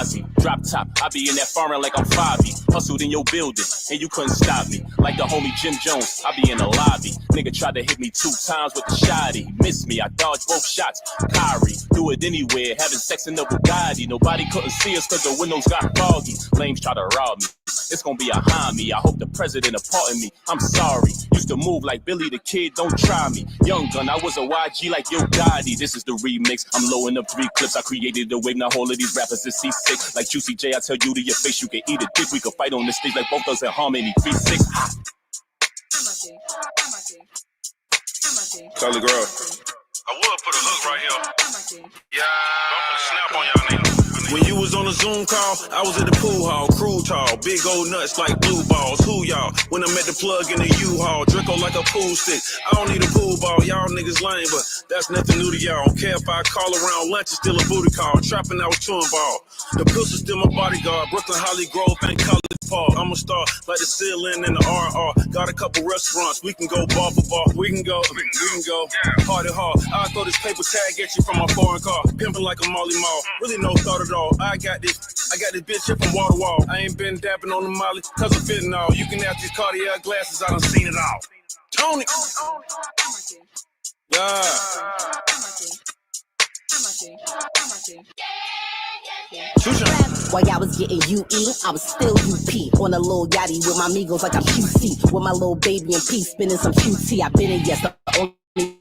Mozzie. Drop top, I be in that foreign like I'm 5'. Hustled in your building, and you couldn't stop me. Like the homie Jim Jones, I be in the lobby. Nigga tried to hit me 2 times with the shotty. Missed me, I dodged both shots. Kyrie, do it anywhere, having sex in the Bugatti. Nobody couldn't see us cause the windows got foggy. Lames try to rob me. It's gonna be a homie. I hope the president pardon me. I'm sorry. Used to move like Billy the Kid, don't try me. Young gun, I was a YG like Yo Gotti. This is the remix. I'm loading up 3 clips. I created the wave. Now all of these rappers is C6. Like Juicy J, I tell you to your face, you can eat a dick. We could fight on the stage like both us in harmony. 3-6. Color girl. I would put a hook right here. Yeah, I'm gonna snap on y'all niggas. When you was on a Zoom call, I was at the pool hall, crew tall, big old nuts like blue balls. Who y'all? When I met the plug in the U-Haul, Draco like a pool stick. I don't need a pool ball, y'all niggas lame, but that's nothing new to y'all. Don't care if I call around lunch, it's still a booty call. Trapping, I was chewing ball. The pistol still my bodyguard. Brooklyn, Holly Grove, and College Park. I'm a star like the ceiling in the RR. Got a couple restaurants, we can go bar for bar. We can go, party hard. I'll throw this paper tag at you from my foreign car. Pimping like a Molly Mall. Really no thought at all. I got this bitch here from wall to wall. I ain't been dapping on the Molly cause of fentanyl. You can have these Cartier glasses, I done seen it all. Tony! Yeah. While y'all was getting UE, I was still UP. On a little yachty with my amigos like I'm QC. With my little baby in peace, spinning some QT. I been in, yes, the only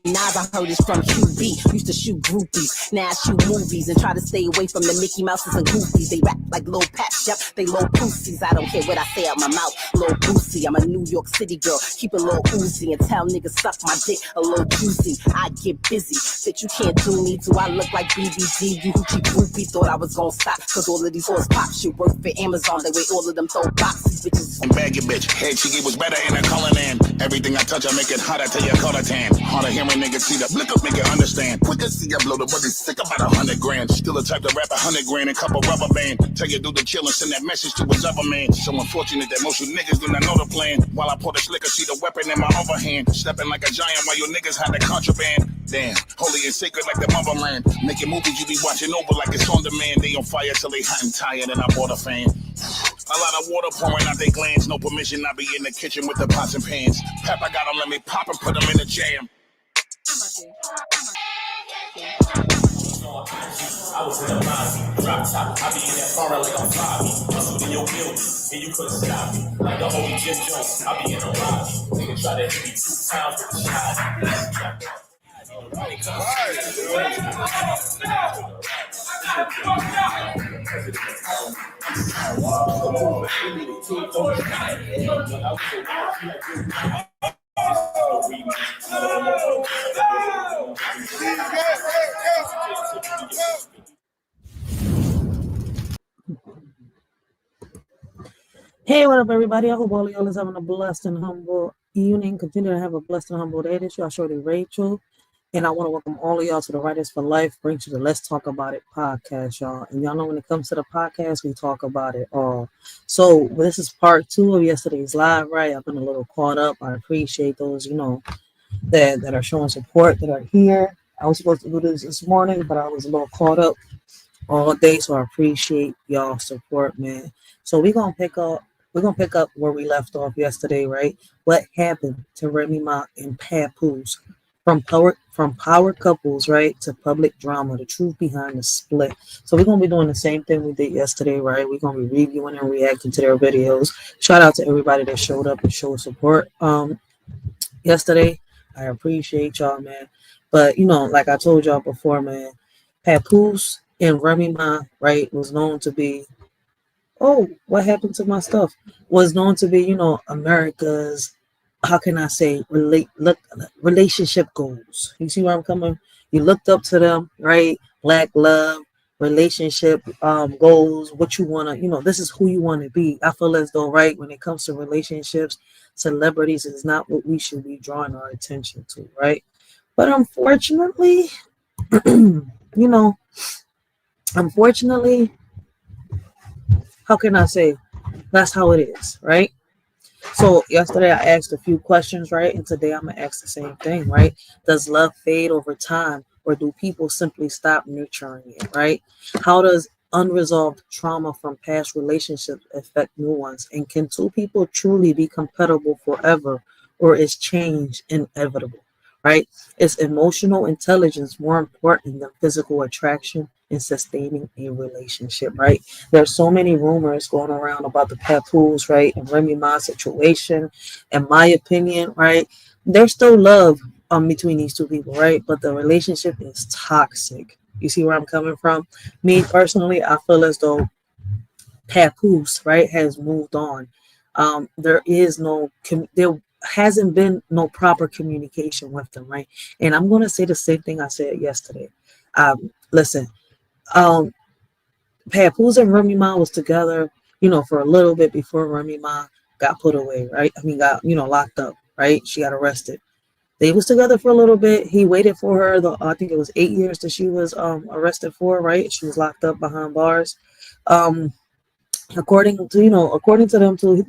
knives I heard is from QB. Used to shoot groupies, now I shoot movies and try to stay away from the Mickey Mouses and Goofies. They rap like little paps, yep, they little pussies. I don't care what I say out my mouth, little pussy. I'm a New York City girl, keep a little oozy and tell niggas suck my dick a little juicy. I get busy, bitch, you can't do me. Do I look like BBG? You hoochie groupie thought I was gonna stop, cause all of these horse pops should work for Amazon. They weigh all of them throw boxes, bitches. And bag your bitch, head cheeky was better in a color than everything I touch, I make it hotter till you color tan. Harder hearing niggas see the flick up, make it understand. Quicker see I blow the money sick about 100 grand. Still a type to rap 100 grand and couple rubber band. Tell you do the chill and send that message to his other man. So unfortunate that most of you niggas do not know the plan. While I pour the slicker, see the weapon in my other hand. Stepping like a giant while your niggas had the contraband. Damn, holy and sacred like the motherland. Making movies you be watching over like it's on demand. They on fire till they hot and tired and I bought a fan. A lot of water pouring out their glands. No permission, I be in the kitchen with the pots and pans. Pepper got them, let me pop and put them in the jam. I was in the Mozzie, drop top, I be in that foreign like I'm 5'. Hustled in your building, and you couldn't stop me. Like the homie Jim Jones, I be in the lobby. Nigga try to hit me 2 times with the shot. Hey, what up, everybody? I hope all of y'all is having a blessed and humble evening. Continue to have a blessed and humble day. This y'all shorty Racheal, and I want to welcome all of y'all to the Writers for Life. Bring to the Let's Talk About It podcast, y'all. And y'all know when it comes to the podcast, we talk about it all. So this is part 2 of yesterday's live. Right, I've been a little caught up. I appreciate those, that are showing support, that are here. I was supposed to do this morning, but I was a little caught up all day, so I appreciate y'all support, man. So we're gonna pick up where we left off yesterday, right? What happened to Remy Ma and Papoose from power couples, right, to public drama, the truth behind the split. So we're gonna be doing the same thing we did yesterday, right? We're gonna be reviewing and reacting to their videos. Shout out to everybody that showed up and showed support yesterday. I appreciate y'all, man. But like I told y'all before, man, Papoose and Remy Ma, right, was known to be, oh, what happened to my stuff? Was known to be, America's, how can I say, relationship goals. You see where I'm coming? You looked up to them, right? Black love, relationship goals, what you want to, this is who you want to be. I feel as though, right, when it comes to relationships, celebrities is not what we should be drawing our attention to, right? But unfortunately, unfortunately, how can I say, that's how it is, right? So yesterday I asked a few questions, right? And today I'm going to ask the same thing, right? Does love fade over time, or do people simply stop nurturing it, right? How does unresolved trauma from past relationships affect new ones? And can two people truly be compatible forever, or is change inevitable? Right? Is emotional intelligence more important than physical attraction in sustaining a relationship? Right? There's so many rumors going around about the Papoose, right, and Remy Ma situation. In my opinion, right, there's still love between these two people, right? But the relationship is toxic. You see where I'm coming from? Me personally, I feel as though Papoose, right, has moved on. There is no, there hasn't been no proper communication with them, right? And I'm going to say the same thing I said yesterday. Listen, um, Papoose and Remy Ma was together, for a little bit before Remy Ma got put away, right? I mean, got, locked up, right? She got arrested. They was together for a little bit. He waited for her. I think it was 8 years that she was arrested for, right? She was locked up behind bars. Um, according to them too,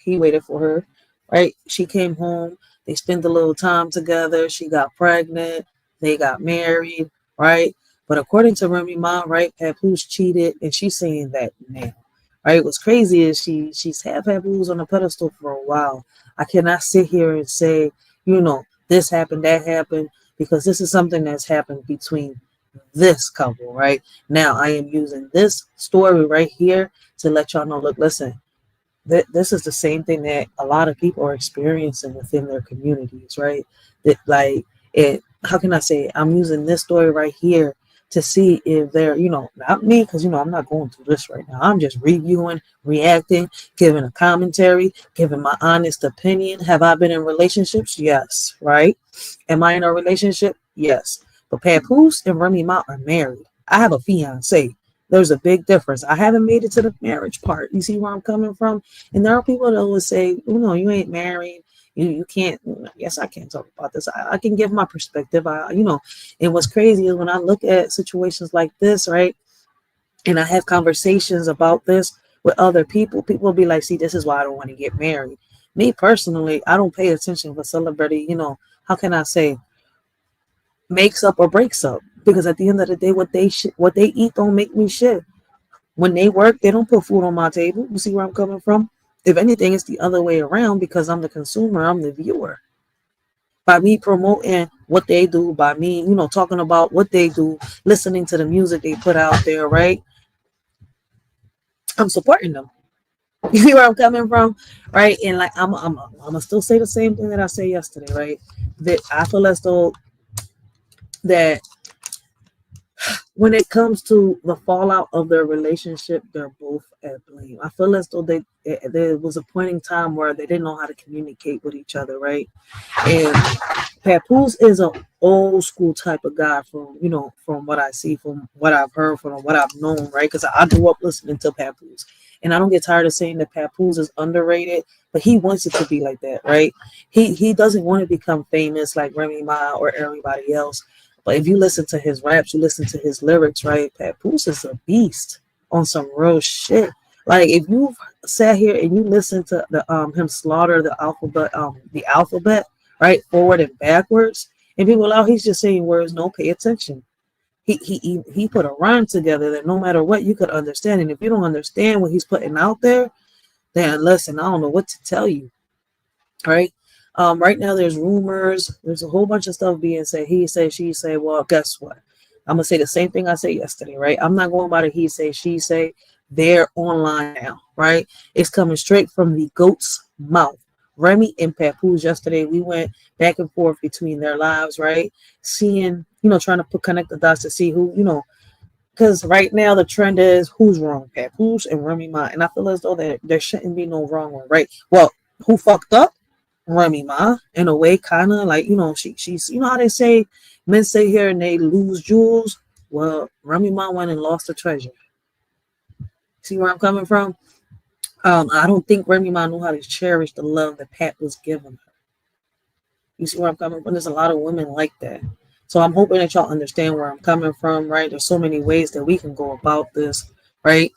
he waited for her, right? She came home. They spent a little time together. She got pregnant. They got married, right? But according to Remy Ma, right, Papoose cheated, and she's saying that now, right? What's crazy is she's had Papoose on a pedestal for a while. I cannot sit here and say, this happened, that happened, because this is something that's happened between this couple, right? Now I am using this story right here to let y'all know, look, listen, this is the same thing that a lot of people are experiencing within their communities, right? How can I say it? I'm using this story right here to see if they're, not me, because, I'm not going through this right now. I'm just reviewing, reacting, giving a commentary, giving my honest opinion. Have I been in relationships? Yes, right? Am I in a relationship? Yes. But Papoose and Remy Ma are married. I have a fiance. There's a big difference. I haven't made it to the marriage part. You see where I'm coming from? And there are people that will say, you ain't married. You can't. Yes, I can talk about this. I can give my perspective. And what's crazy is when I look at situations like this, right? And I have conversations about this with other people, people will be like, see, this is why I don't want to get married. Me personally, I don't pay attention for celebrity, how can I say, makes up or breaks up, because at the end of the day, what they eat don't make me shit. When they work, they don't put food on my table. You see where I'm coming from? If anything, it's the other way around, because I'm the consumer, I'm the viewer. By me promoting what they do, by me, talking about what they do, listening to the music they put out there, right? I'm supporting them. You see where I'm coming from, right? And like I'm gonna still say the same thing that I said yesterday, right? That I feel as though that when it comes to the fallout of their relationship, they're both at blame. I feel as though there was a point in time where they didn't know how to communicate with each other, right? And Papoose is an old school type of guy from what I see, from what I've heard, from what I've known, right? Because I grew up listening to Papoose. And I don't get tired of saying that Papoose is underrated, but he wants it to be like that, right? He doesn't want to become famous like Remy Ma or everybody else. But if you listen to his raps, you listen to his lyrics, right? Papoose is a beast on some real shit. Like if you've sat here and you listen to the him slaughter the alphabet, right, forward and backwards, and people he's just saying words, no, pay attention. He put a rhyme together that no matter what you could understand. And if you don't understand what he's putting out there, then listen, I don't know what to tell you. Right? Right now there's rumors, there's a whole bunch of stuff being said. He say, she say. Well, guess what? I'm gonna say the same thing I said yesterday, right? I'm not going by the he say, she say. They're online now, right? It's coming straight from the goat's mouth. Remy and Papoose yesterday, we went back and forth between their lives, right? Seeing, trying to connect the dots to see who, because right now the trend is who's wrong, Papoose and Remy Ma. And I feel as though there shouldn't be no wrong one, right? Well, who fucked up? Remy Ma, in a way, kind of like, she's, how they say, men stay here and they lose jewels. Well, Remy Ma went and lost the treasure. See where I'm coming from? I don't think Remy Ma knew how to cherish the love that Pat was giving her. You see where I'm coming from? There's a lot of women like that. So I'm hoping that y'all understand where I'm coming from, right? There's so many ways that we can go about this, right?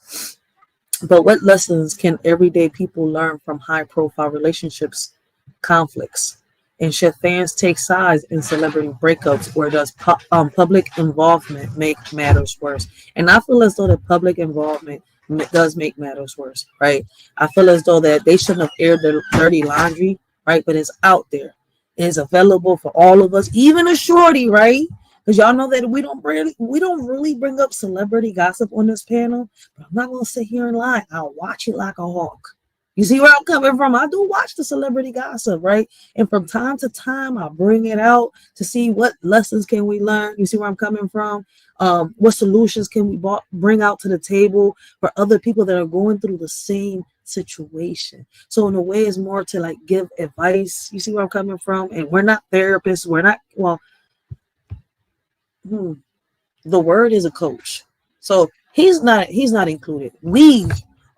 But what lessons can everyday people learn from high-profile relationships conflicts? And should fans take sides in celebrity breakups, or does public involvement make matters worse? And I feel as though the public involvement does make matters worse, right? I feel as though that they shouldn't have aired their dirty laundry, right? But it's out there. It's available for all of us, even a shorty, right? Because y'all know that we don't really bring up celebrity gossip on this panel. But I'm not gonna sit here and lie. I'll watch it like a hawk. You see where I'm coming from? I do watch the celebrity gossip, right? And from time to time, I bring it out to see what lessons can we learn. You see where I'm coming from? What solutions can we bring out to the table for other people that are going through the same situation? So in a way, it's more to like give advice. You see where I'm coming from? And we're not therapists. We're not, well, the word is a coach. So he's not included. We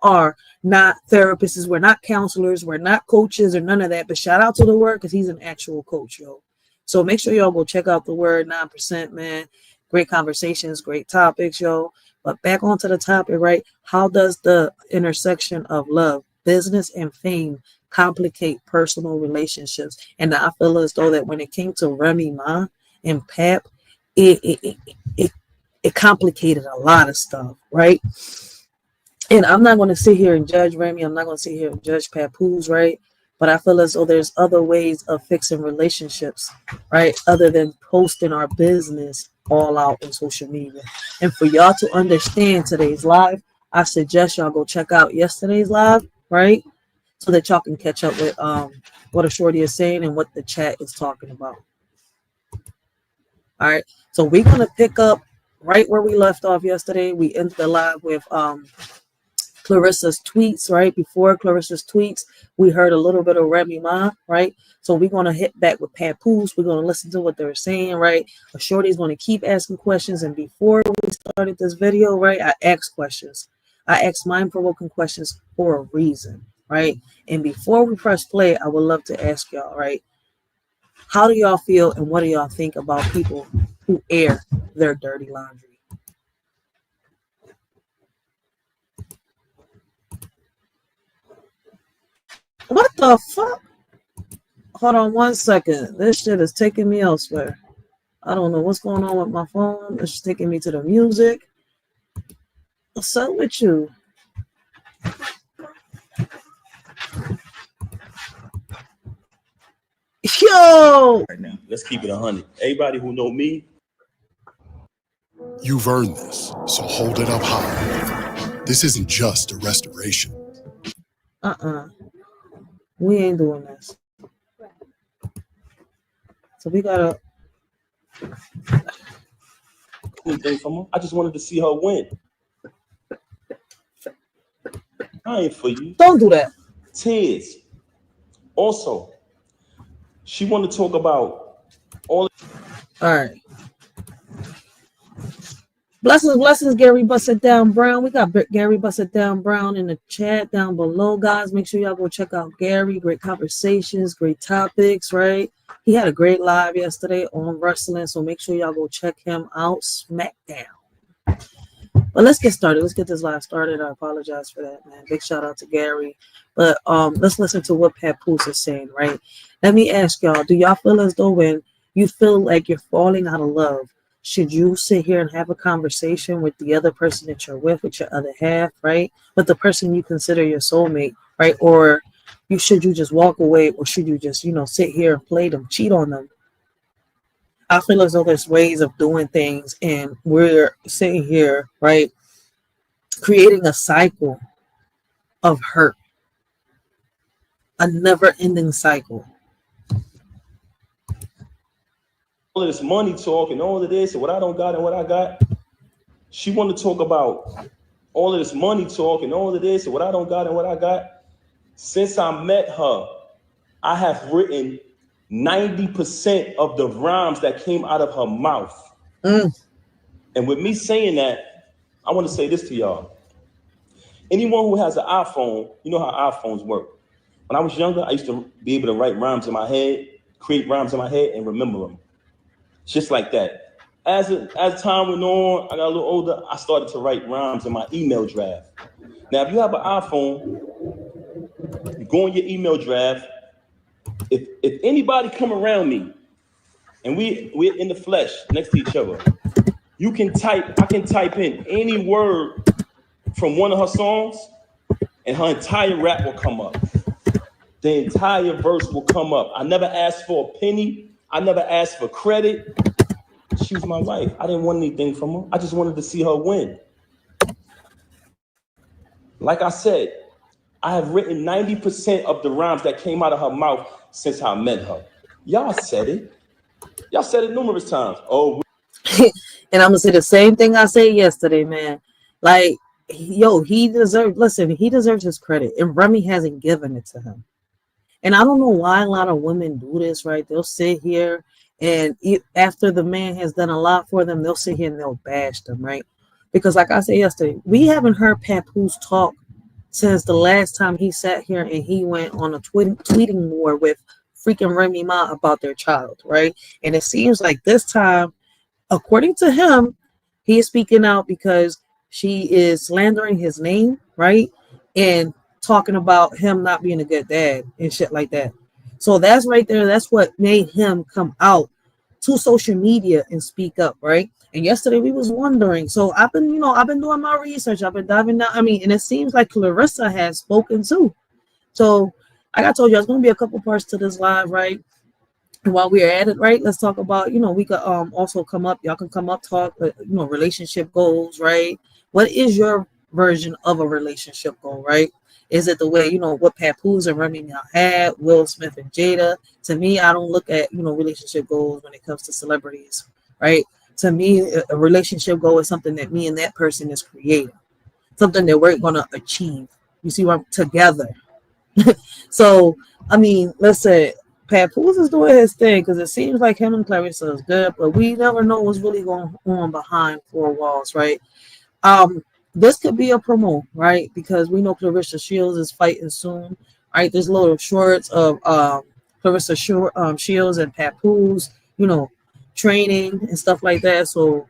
are not therapists, we're not counselors, we're not coaches or none of that, but shout out to the word because he's an actual coach, yo. So make sure y'all go check out the word. 9%, man. Great conversations, great topics, yo. But back onto the topic, right? How does the intersection of love, business, and fame complicate personal relationships? And I feel as though that when it came to Remy Ma and Pap, it complicated a lot of stuff, right? And I'm not going to sit here and judge Remy. I'm not going to sit here and judge Papoose, right? But I feel as though there's other ways of fixing relationships, right? Other than posting our business all out on social media. And for y'all to understand today's live, I suggest y'all go check out yesterday's live, right? So that y'all can catch up with what a shorty is saying and what the chat is talking about. All right. So we're going to pick up right where we left off yesterday. We ended the live with Clarissa's tweets, right? Before Clarissa's tweets, we heard a little bit of Remy Ma, right? So we're going to hit back with Papoose. We're going to listen to what they're saying, right? A shorty's going to keep asking questions. And before we started this video, right, I asked questions. I asked mind-provoking questions for a reason, right? And before we press play, I would love to ask y'all, right? How do y'all feel and what do y'all think about people who air their dirty laundry? What the fuck? Hold on 1 second. This shit is taking me elsewhere. I don't know what's going on with my phone. It's just taking me to the music. What's up with you? Yo! Right now, let's keep it 100. Everybody who know me, you've earned this, so hold it up high. This isn't just a restoration. We ain't doing this. So we gotta. I just wanted to see her win. I ain't for you. Don't do that. Tears. Also, she wanted to talk about all. All right. Blessings, Gary Busted Down Brown. We got Gary Busted Down Brown in the chat down below, guys. Make sure y'all go check out Gary. Great conversations, great topics, right? He had a great live yesterday on wrestling, so make sure y'all go check him out. SmackDown. But let's get started. Let's get this live started. I apologize for that, man. Big shout out to Gary. But let's listen to what Papoose is saying, right? Let me ask y'all, do y'all feel as though when you feel like you're falling out of love, should you sit here and have a conversation with the other person that you're with your other half, right? With the person you consider your soulmate, right? Or should you just walk away, or should you just, sit here and play them, cheat on them? I feel as though there's ways of doing things, and we're sitting here, right, creating a cycle of hurt, a never-ending cycle. All of this money talk and all of this and what I don't got and what I got. She wanted to talk about all of this money talk and all of this and what I don't got and what I got. Since I met her, I have written 90% of the rhymes that came out of her mouth. And with me saying that, I want to say this to y'all. Anyone who has an iPhone, you know how iPhones work. When I was younger, I used to be able to write rhymes in my head, create rhymes in my head, and remember them. Just like that. As time went on, I got a little older, I started to write rhymes in my email draft. Now, if you have an iPhone, you go in your email draft, if anybody come around me and we're in the flesh next to each other, I can type in any word from one of her songs and her entire rap will come up. The entire verse will come up. I never asked for a penny. I never asked for credit. She was my wife. I didn't want anything from her. I just wanted to see her win. Like I said, I have written 90% of the rhymes that came out of her mouth since I met her. Y'all said it. Y'all said it numerous times. Oh, and I'm gonna say the same thing I said yesterday, man. Like, yo, he deserves his credit, and Remy hasn't given it to him. And I don't know why a lot of women do this, right? They'll sit here and after the man has done a lot for them, they'll sit here and they'll bash them, right? Because like I said yesterday, we haven't heard Papoose talk since the last time he sat here and he went on a tweeting war with freaking Remy Ma about their child, right? And it seems like this time, according to him, he is speaking out because she is slandering his name, right? And talking about him not being a good dad and shit like that. So that's right there. That's what made him come out to social media and speak up, right? And yesterday we was wondering. So I've been doing my research. I've been diving down. I mean, and it seems like Clarissa has spoken too. So like I told you, there's going to be a couple parts to this live, right? And while we're at it, right, let's talk about, we could also come up. Y'all can come up, talk, relationship goals, right? What is your version of a relationship goal, right? Is it the way, what Papoose and Remy now had, Will Smith and Jada? To me, I don't look at, relationship goals when it comes to celebrities, right? To me, a relationship goal is something that me and that person is creating, something that we're going to achieve. You see, we're together. So, I mean, let's say Papoose is doing his thing because it seems like him and Clarissa is good, but we never know what's really going on behind four walls, right? This could be a promo, right? Because we know Clarissa Shields is fighting soon, right? There's little shorts of Clarissa Shields and Papoose, training and stuff like that. So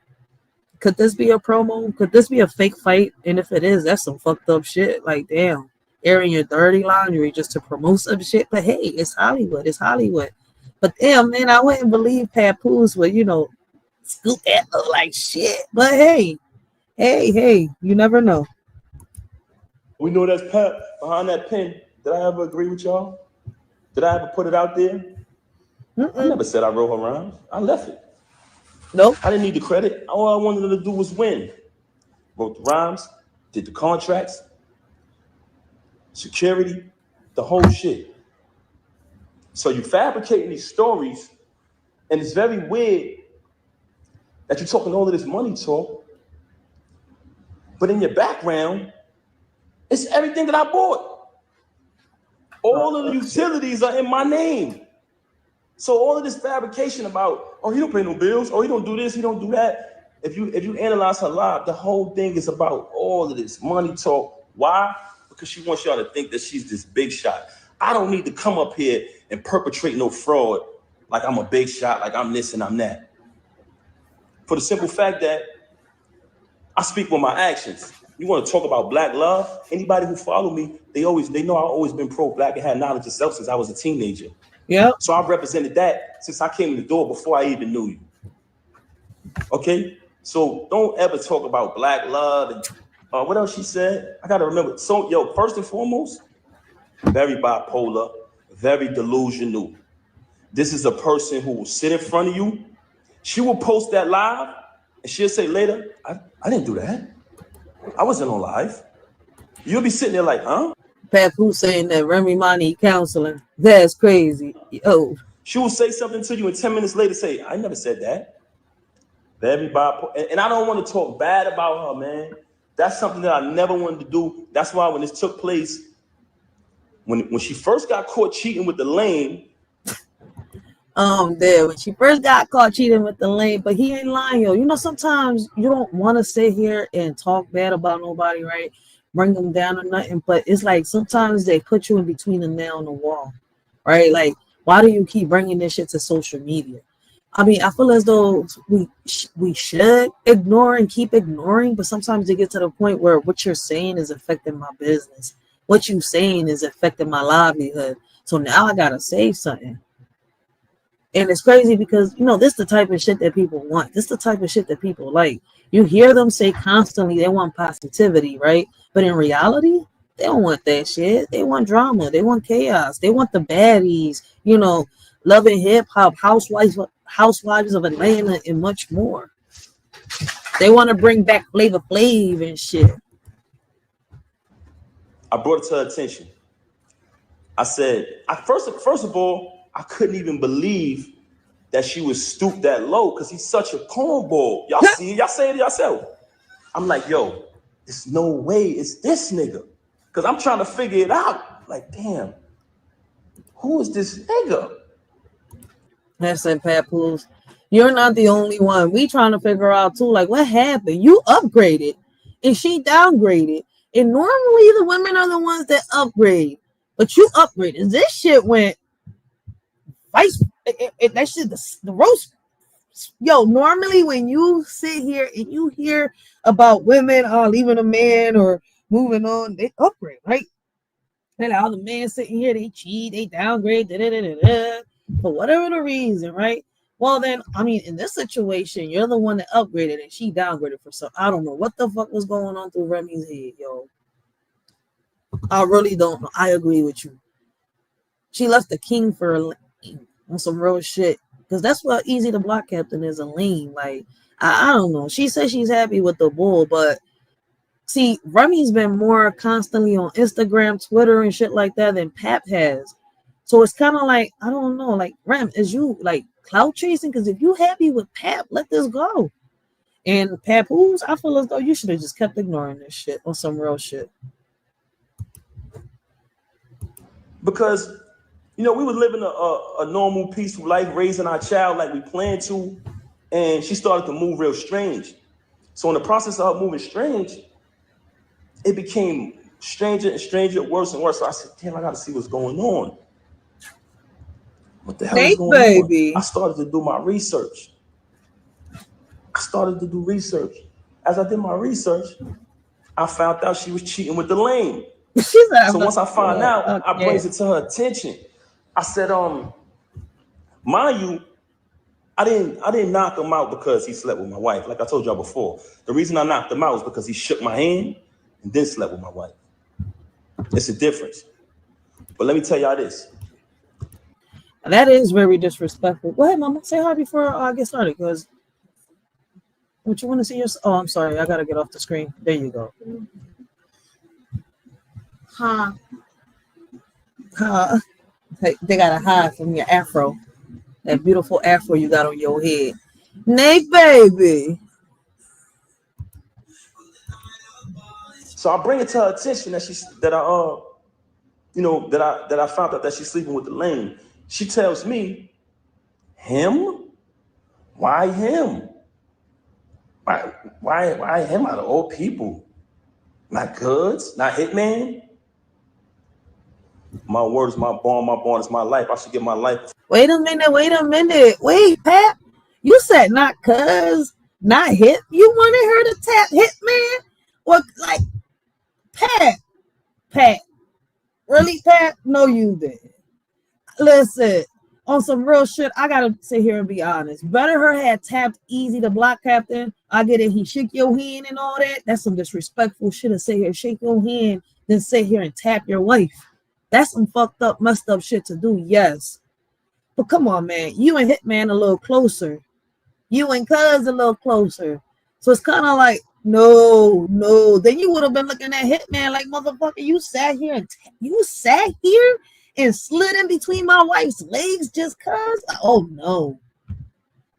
could this be a promo? Could this be a fake fight? And if it is, that's some fucked up shit. Like, damn, airing your dirty laundry just to promote some shit. But hey, it's Hollywood. It's Hollywood. But damn, man, I wouldn't believe Papoose would, scoop that up like shit. But hey, you never know. we know that's Pep behind that pen. Did I ever agree with y'all? Did I ever put it out there? I never said I wrote her rhymes. I left it. Nope. I didn't need the credit. All I wanted her to do was win. Wrote the rhymes, did the contracts, security, the whole shit. So you fabricating these stories, and it's very weird that you're talking all of this money talk, but in your background, it's everything that I bought. All of the utilities are in my name. So all of this fabrication about, oh, he don't pay no bills, oh, he don't do this, he don't do that. If you analyze her live, the whole thing is about all of this money talk. Why? Because she wants y'all to think that she's this big shot. I don't need to come up here and perpetrate no fraud like I'm a big shot, like I'm this and I'm that. For the simple fact that I speak with my actions. You want to talk about black love? Anybody who follow me, they know I've always been pro-black and had knowledge of self since I was a teenager. Yeah. So I've represented that since I came in the door before I even knew you. Okay? So don't ever talk about black love and what else she said? I gotta remember. So first and foremost, very bipolar, very delusional. This is a person who will sit in front of you. She will post that live and she'll say later, I didn't do that. I wasn't on live. You'll be sitting there like, huh? Papoose saying that Remy Ma need counseling. That's crazy. Oh. She will say something to you and 10 minutes later say, I never said that. Very bipolar. And I don't want to talk bad about her, man. That's something that I never wanted to do. That's why when this took place, when she first got caught cheating with the lame. When she first got caught cheating with the lame, but he ain't lying, yo. Sometimes you don't want to sit here and talk bad about nobody, right? Bring them down or nothing, but it's like sometimes they put you in between the nail and the wall, right? Like, why do you keep bringing this shit to social media? I mean, I feel as though we should ignore and keep ignoring, but sometimes it gets to the point where what you're saying is affecting my business. What you're saying is affecting my livelihood. So now I gotta say something. And it's crazy because, you know, this is the type of shit that people want. This is the type of shit that people like. You hear them say constantly they want positivity, right? But in reality, they don't want that shit. They want drama. They want chaos. They want the baddies, you know, loving hip hop, housewives of Atlanta, and much more. They want to bring back Flavor Flav and shit. I brought it to her attention. I said, first of all, I couldn't even believe that she was stooped that low because he's such a cornball. Y'all see it, y'all say it yourself. I'm like, yo, there's no way it's this nigga. Because I'm trying to figure it out. Like, damn, who is this nigga? Listen, Papoose, you're not the only one. We trying to figure out too, like, what happened? You upgraded and she downgraded. And normally the women are the ones that upgrade. But you upgraded. This shit went vice. That shit, the roast. Yo, normally when you sit here and you hear about women leaving a man or moving on, they upgrade, right? And all the men sitting here, they cheat, they downgrade, for whatever the reason, right? Well, then, I mean, in this situation, you're the one that upgraded and she downgraded for some. I don't know what the fuck was going on through Remy's head, yo. I really don't know. I agree with you. She left the king for a lane on some real shit. Because that's what Easy the Block Captain is, a lane. Like, I don't know. She says she's happy with the bull, but see, Remy's been more constantly on Instagram, Twitter, and shit like that than Pap has. So it's kind of like, I don't know, like, Rem, is you like clout chasing? Because if you happy with Pap, let this go. And Papoose, I feel as though you should have just kept ignoring this shit on some real shit. Because, you know, we were living a normal, peaceful life, raising our child like we planned to, and she started to move real strange. So in the process of her moving strange, it became stranger and stranger, worse and worse. So I said, damn, I got to see what's going on. What the hell is going on? I started to do my research. As I did my research, I found out she was cheating with the lame. So once I find out, I brings it to her attention. I said, mind you, I didn't knock him out because he slept with my wife. Like I told y'all before, the reason I knocked him out was because he shook my hand and then slept with my wife. It's a difference. But let me tell y'all this. That is very disrespectful. Go ahead, Mama. Say hi before I get started, because what you want to see your... Oh, I'm sorry. I got to get off the screen. There you go. Huh. Hey, they got to hide from your afro. That beautiful afro you got on your head. Nate, baby. So I bring it to her attention that I found out that she's sleeping with the lame. She tells me, him? Why him? Why him out of all people? Not Goods, not Hitman. My word is my bond is my life. I should give my life. Wait a minute. Wait, Pat. You said not Cuz, not Hit. You wanted her to tap Hitman? Or like, Pat. Really, Pat? No, you didn't. Listen, on some real shit, I gotta sit here and be honest. Better her had tapped Easy the Block Captain. I get it, he shake your hand and all that. That's some disrespectful shit to sit here, shake your hand, then sit here and tap your wife. That's some fucked up, messed up shit to do, yes. But come on, man. You and Hitman a little closer. You and Cuz a little closer. So it's kind of like, no. Then you would have been looking at Hitman like, motherfucker, you sat here and slid in between my wife's legs just cuz? Oh, no.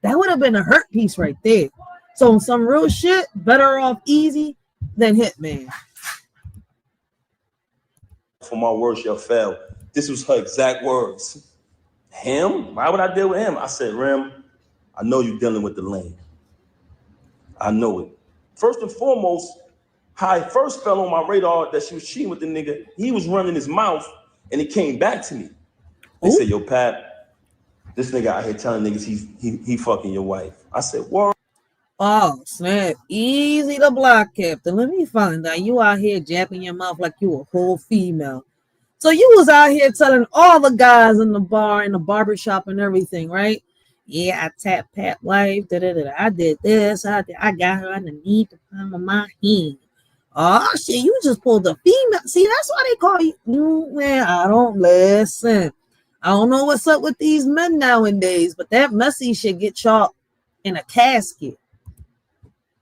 That would have been a hurt piece right there. So on some real shit, better off Easy than Hitman. For my words shall fail. This was her exact words. Him? Why would I deal with him? I said, Rem, I know you're dealing with the lame. I know it. First and foremost, how I first fell on my radar that she was cheating with the nigga, he was running his mouth and it came back to me. They said, yo, Pat, this nigga out here telling niggas he fucking your wife. I said, word. Oh, snap. Easy the Block Captain. Let me find out. You out here japping your mouth like you a whole female. So you was out here telling all the guys in the bar, in the barbershop and everything, right? Yeah, I tapped Pat wife. I did this. I got her underneath the palm of my hand. Oh shit, you just pulled a female. See, that's why they call you. Man, I don't listen. I don't know what's up with these men nowadays, but that messy shit get y'all in a casket.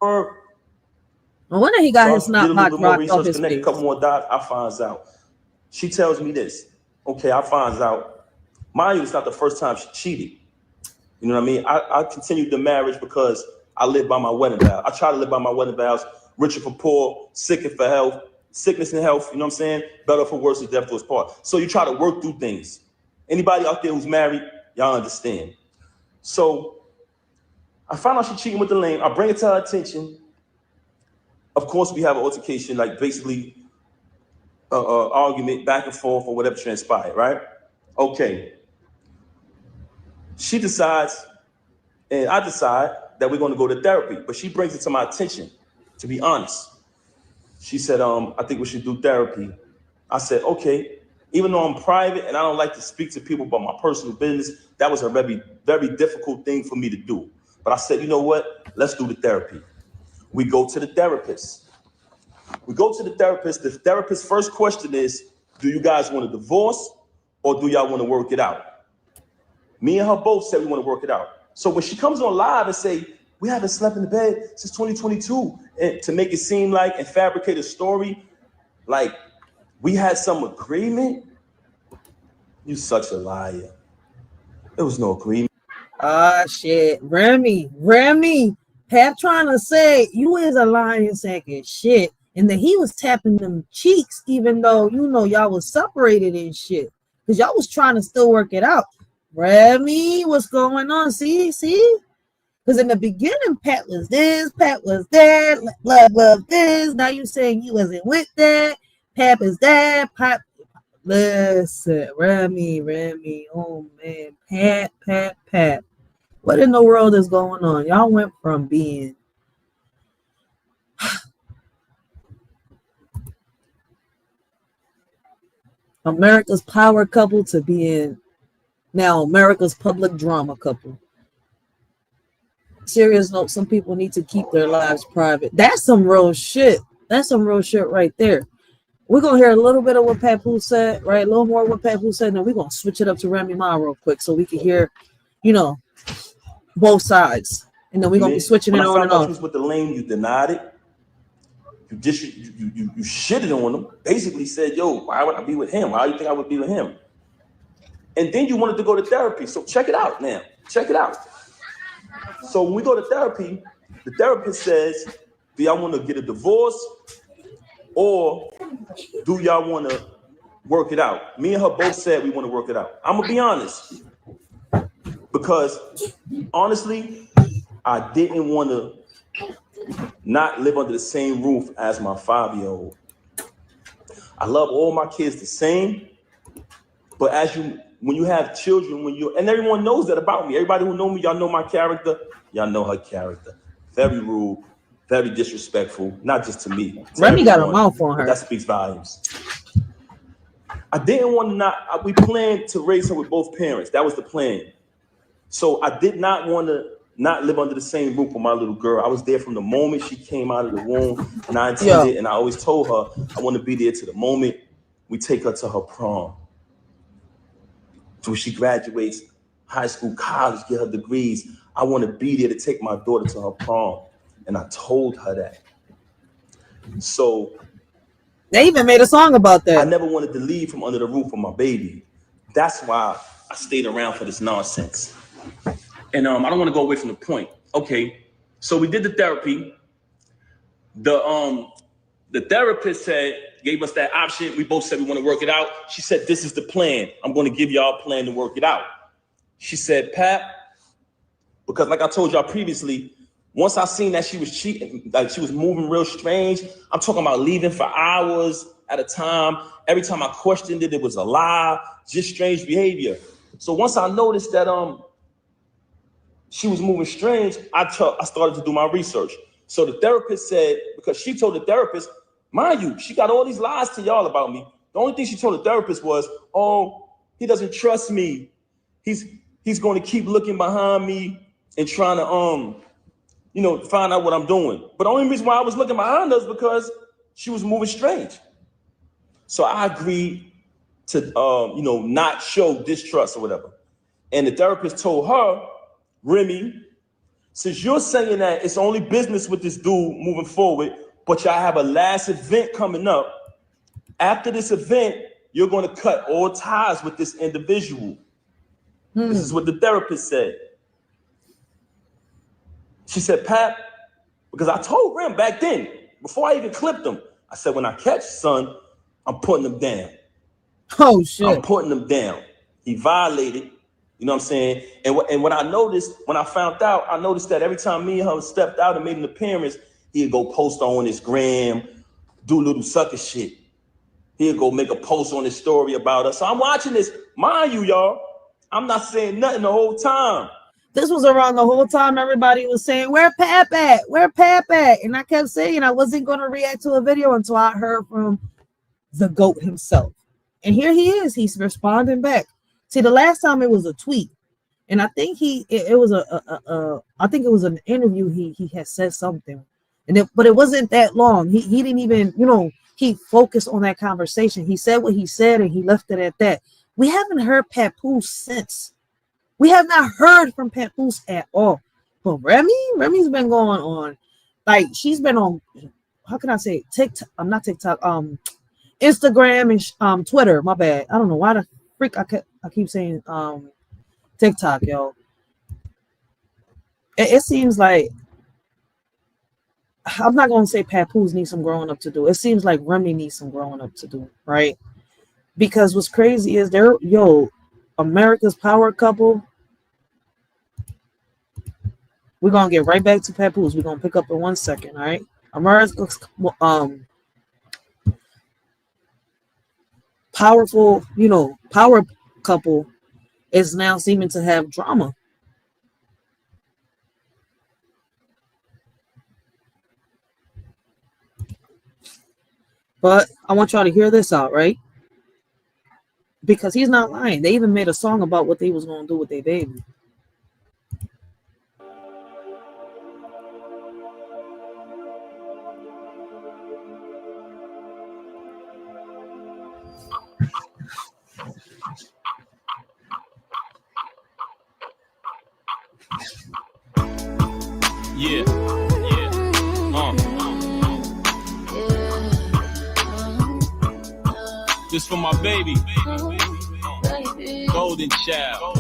No wonder he got So his I snot did a little bit more rocked off research, his connect a face. couple more dots. I finds out. She tells me this. Okay, I finds out. Mind you, it's not the first time she cheated. You know what I mean? I continued the marriage because I live by my wedding vows. I try to live by my wedding vows. Richer for poor, sicker for health, sickness and health. You know what I'm saying? Better for worse, is death to us part. So you try to work through things. Anybody out there who's married, y'all understand. So I found out she's cheating with the lame. I bring it to her attention. Of course, we have an altercation, like basically argument back and forth or whatever transpired, right? Okay. She decides, and I decide that we're going to go to therapy, but she brings it to my attention, to be honest. She said, I think we should do therapy. I said, okay. Even though I'm private and I don't like to speak to people about my personal business, that was a very, very difficult thing for me to do. But I said, you know what? Let's do the therapy. We go to the therapist. The therapist's first question is, do you guys want a divorce or do y'all want to work it out? Me and her both said we want to work it out. So when she comes on live and say, we haven't slept in the bed since 2022, and to make it seem like and fabricate a story, like we had some agreement, you such a liar. There was no agreement. Ah, shit. Remy. Pap trying to say you is a lying sack of shit. And that he was tapping them cheeks, even though, you know, y'all was separated and shit. Because y'all was trying to still work it out. Remy, what's going on? See? Because in the beginning, Pat was this, Pat was that, love this. Now you saying you wasn't with that. Pap is that. Pap. Listen, Remy. Oh, man. Pat. What in the world is going on? Y'all went from being America's power couple to being now America's public drama couple. Serious note, some people need to keep their lives private. That's some real shit. Right there. We're going to hear a little bit of what Papoose said, right? A little more of what Papoose said, and then we're going to switch it up to Remy Ma real quick so we can hear, you know, both sides. And then we're going to be switching it on and on. When I found out you was with the lame, you denied it. You shitted on him. Basically said, yo, why would I be with him? Why do you think I would be with him? And then you wanted to go to therapy. So check it out now. So when we go to therapy, the therapist says, do y'all want to get a divorce or do y'all want to work it out? Me and her both said we want to work it out. I'm going to be honest. Because honestly, I didn't want to not live under the same roof as my 5-year-old. I love all my kids the same, but when you have children, and everyone knows that about me. Everybody who know me, y'all know my character. Y'all know her character. Very rude, very disrespectful, not just to me. Remy got a mouth on her. That speaks volumes. I didn't want to we planned to raise her with both parents. That was the plan. So I did not want to not live under the same roof with my little girl. I was there from the moment she came out of the womb, and I intended, and I always told her I want to be there to the moment we take her to her prom. So when she graduates high school, college, get her degrees, I want to be there to take my daughter to her prom. And I told her that. So they even made a song about that. I never wanted to leave from under the roof of my baby. That's why I stayed around for this nonsense. And I don't want to go away from the point. Okay, so we did the therapy. The therapist gave us that option. We both said we want to work it out. She said, this is the plan. I'm going to give y'all a plan to work it out. She said, Pat, because like I told y'all previously, once I seen that she was cheating, like she was moving real strange, I'm talking about leaving for hours at a time. Every time I questioned it, it was a lie, just strange behavior. So once I noticed that she was moving strange, I started to do my research. So the therapist said, because she told the therapist, mind you, she got all these lies to y'all about me. The only thing she told the therapist was, oh, he doesn't trust me. He's going to keep looking behind me and trying to, find out what I'm doing. But the only reason why I was looking behind her is because she was moving strange. So I agreed to, not show distrust or whatever. And the therapist told her, Remy, since you're saying that it's only business with this dude moving forward, but y'all have a last event coming up, after this event, you're going to cut all ties with this individual. This is what the therapist said. She said, Pap, because I told Rem back then, before I even clipped him, I said, when I catch son, I'm putting him down. Oh, shit. I'm putting him down. He violated, you know what I'm saying? And what I noticed, when I found out, I noticed that every time me and her stepped out and made an appearance, he'd go post on his gram, do little sucker shit. He'd go make a post on his story about us. So I'm watching this. Mind you, y'all, I'm not saying nothing the whole time. This was around the whole time everybody was saying, where Pap at? Where Pap at? And I kept saying I wasn't going to react to a video until I heard from the GOAT himself. And here he is. He's responding back. See, the last time it was a tweet. And I think it was an interview. He had said something. But it wasn't that long. He didn't even, he focused on that conversation. He said what he said and he left it at that. We haven't heard Papoose since. We have not heard from Papoose at all. But Remy's been going on, like she's been on, how can I say, TikTok? I'm not TikTok. Instagram and Twitter. My bad. I don't know why the freak I keep saying TikTok, yo. It seems like I'm not gonna say Papoose needs some growing up to do. It seems like Remy needs some growing up to do, right? Because what's crazy is America's power couple. We're gonna get right back to Papoose. We're gonna pick up in 1 second, all right? America's powerful, power couple is now seeming to have drama. But I want y'all to hear this out, right? Because he's not lying. They even made a song about what they was gonna do with their baby. Yeah. This for my baby. Golden child.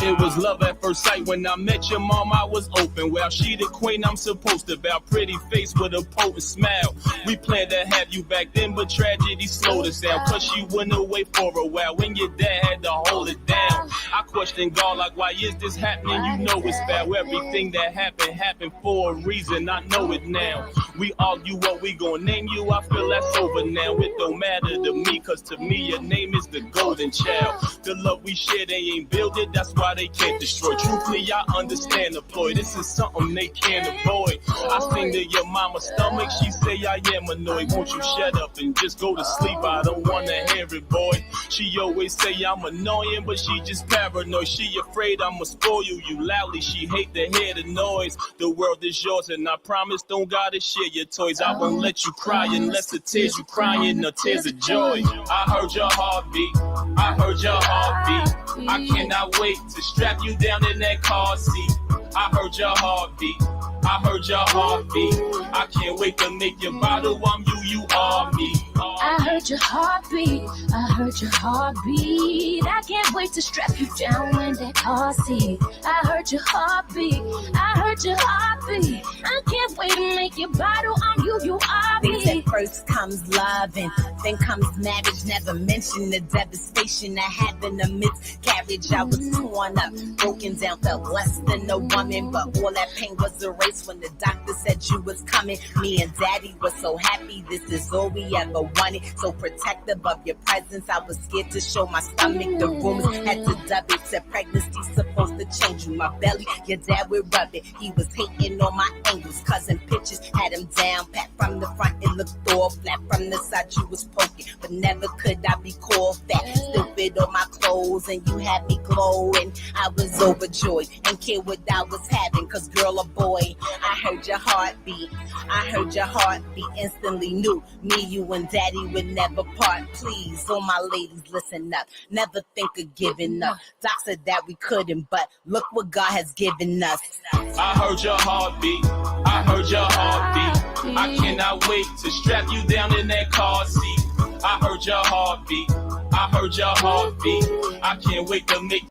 It was love at first sight when I met your mom. I was open. Well, she the queen I'm supposed to bow. Pretty face with a potent smile. We planned to have you back then, but tragedy slowed us down. Cause she went away for a while when your dad had to hold it down. I questioned God like, why is this happening? You know it's foul. Everything that happened for a reason. I know it now. We argue what we gonna name you. I feel that's over now. It don't matter to me, cause to me your name is the golden child. The love we share, they ain't built it. That's why they can't destroy. Truthfully, I understand the ploy. This is something they can't avoid. I sing to your mama's stomach. She say I am annoyed. Won't you shut up and just go to sleep? I don't wanna hear it, boy. She always say I'm annoying, but she just paranoid. She afraid I'ma spoil you loudly. She hate to hear the noise. The world is yours, and I promise don't gotta share your toys. I won't let you cry unless the tears you crying are tears of joy. I heard your heartbeat. I heard your heartbeat. I cannot wait to strap you down in that car seat. I heard your heartbeat. I heard your heartbeat. I can't wait to make your bottle. I'm you, you are me. I heard your heartbeat. I heard your heartbeat. I can't wait to strap you down in that car seat. I heard your heartbeat. I heard your heartbeat. I can't wait to make your bottle. I'm you, you are me. They said first comes love and then comes marriage. Never mention the devastation I had in the miscarriage. I was torn up, broken down, felt less than a woman, but all that pain was erased months when the doctor said you was coming. Me and daddy was so happy, this is all we ever wanted. So protective of your presence, I was scared to show my stomach. The rumors had to dub it, said pregnancy supposed to change you. My belly, your dad would rub it. He was hating on my angles, cousin pictures had him down. Pat from the front, it looked all flat. From the side, you was poking, but never could I be called fat. Still fit on my clothes, and you had me glowing. I was overjoyed and cared what I was having, cause girl or boy, I heard your heartbeat. I heard your heartbeat, instantly knew me, you, and daddy would never part. Please, all my ladies, listen up. Never think of giving up. Doc said that we couldn't, but look what God has given us. I heard your heartbeat. I heard your heartbeat. I cannot wait to strap you down in that car seat. I heard your heartbeat. I heard your heartbeat. I can't wait to make.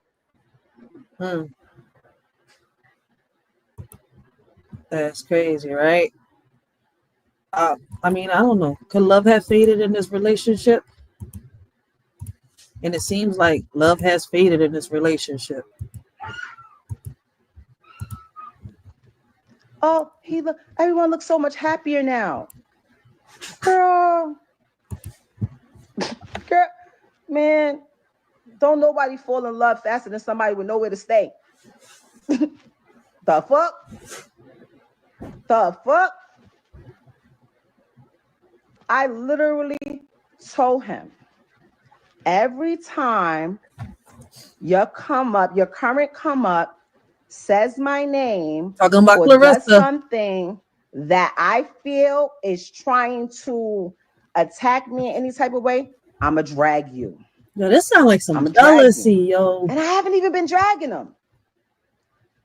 That's crazy, right? I mean, I don't know. Could love have faded in this relationship? And it seems like love has faded in this relationship. Oh, everyone looks so much happier now. Girl, man, don't nobody fall in love faster than somebody with nowhere to stay. The fuck? The fuck? I literally told him, every time your current come up says my name, talking about or Clarissa, does something that I feel is trying to attack me in any type of way, I'ma drag you. Yo, this sounds like some jealousy, yo. And I haven't even been dragging them.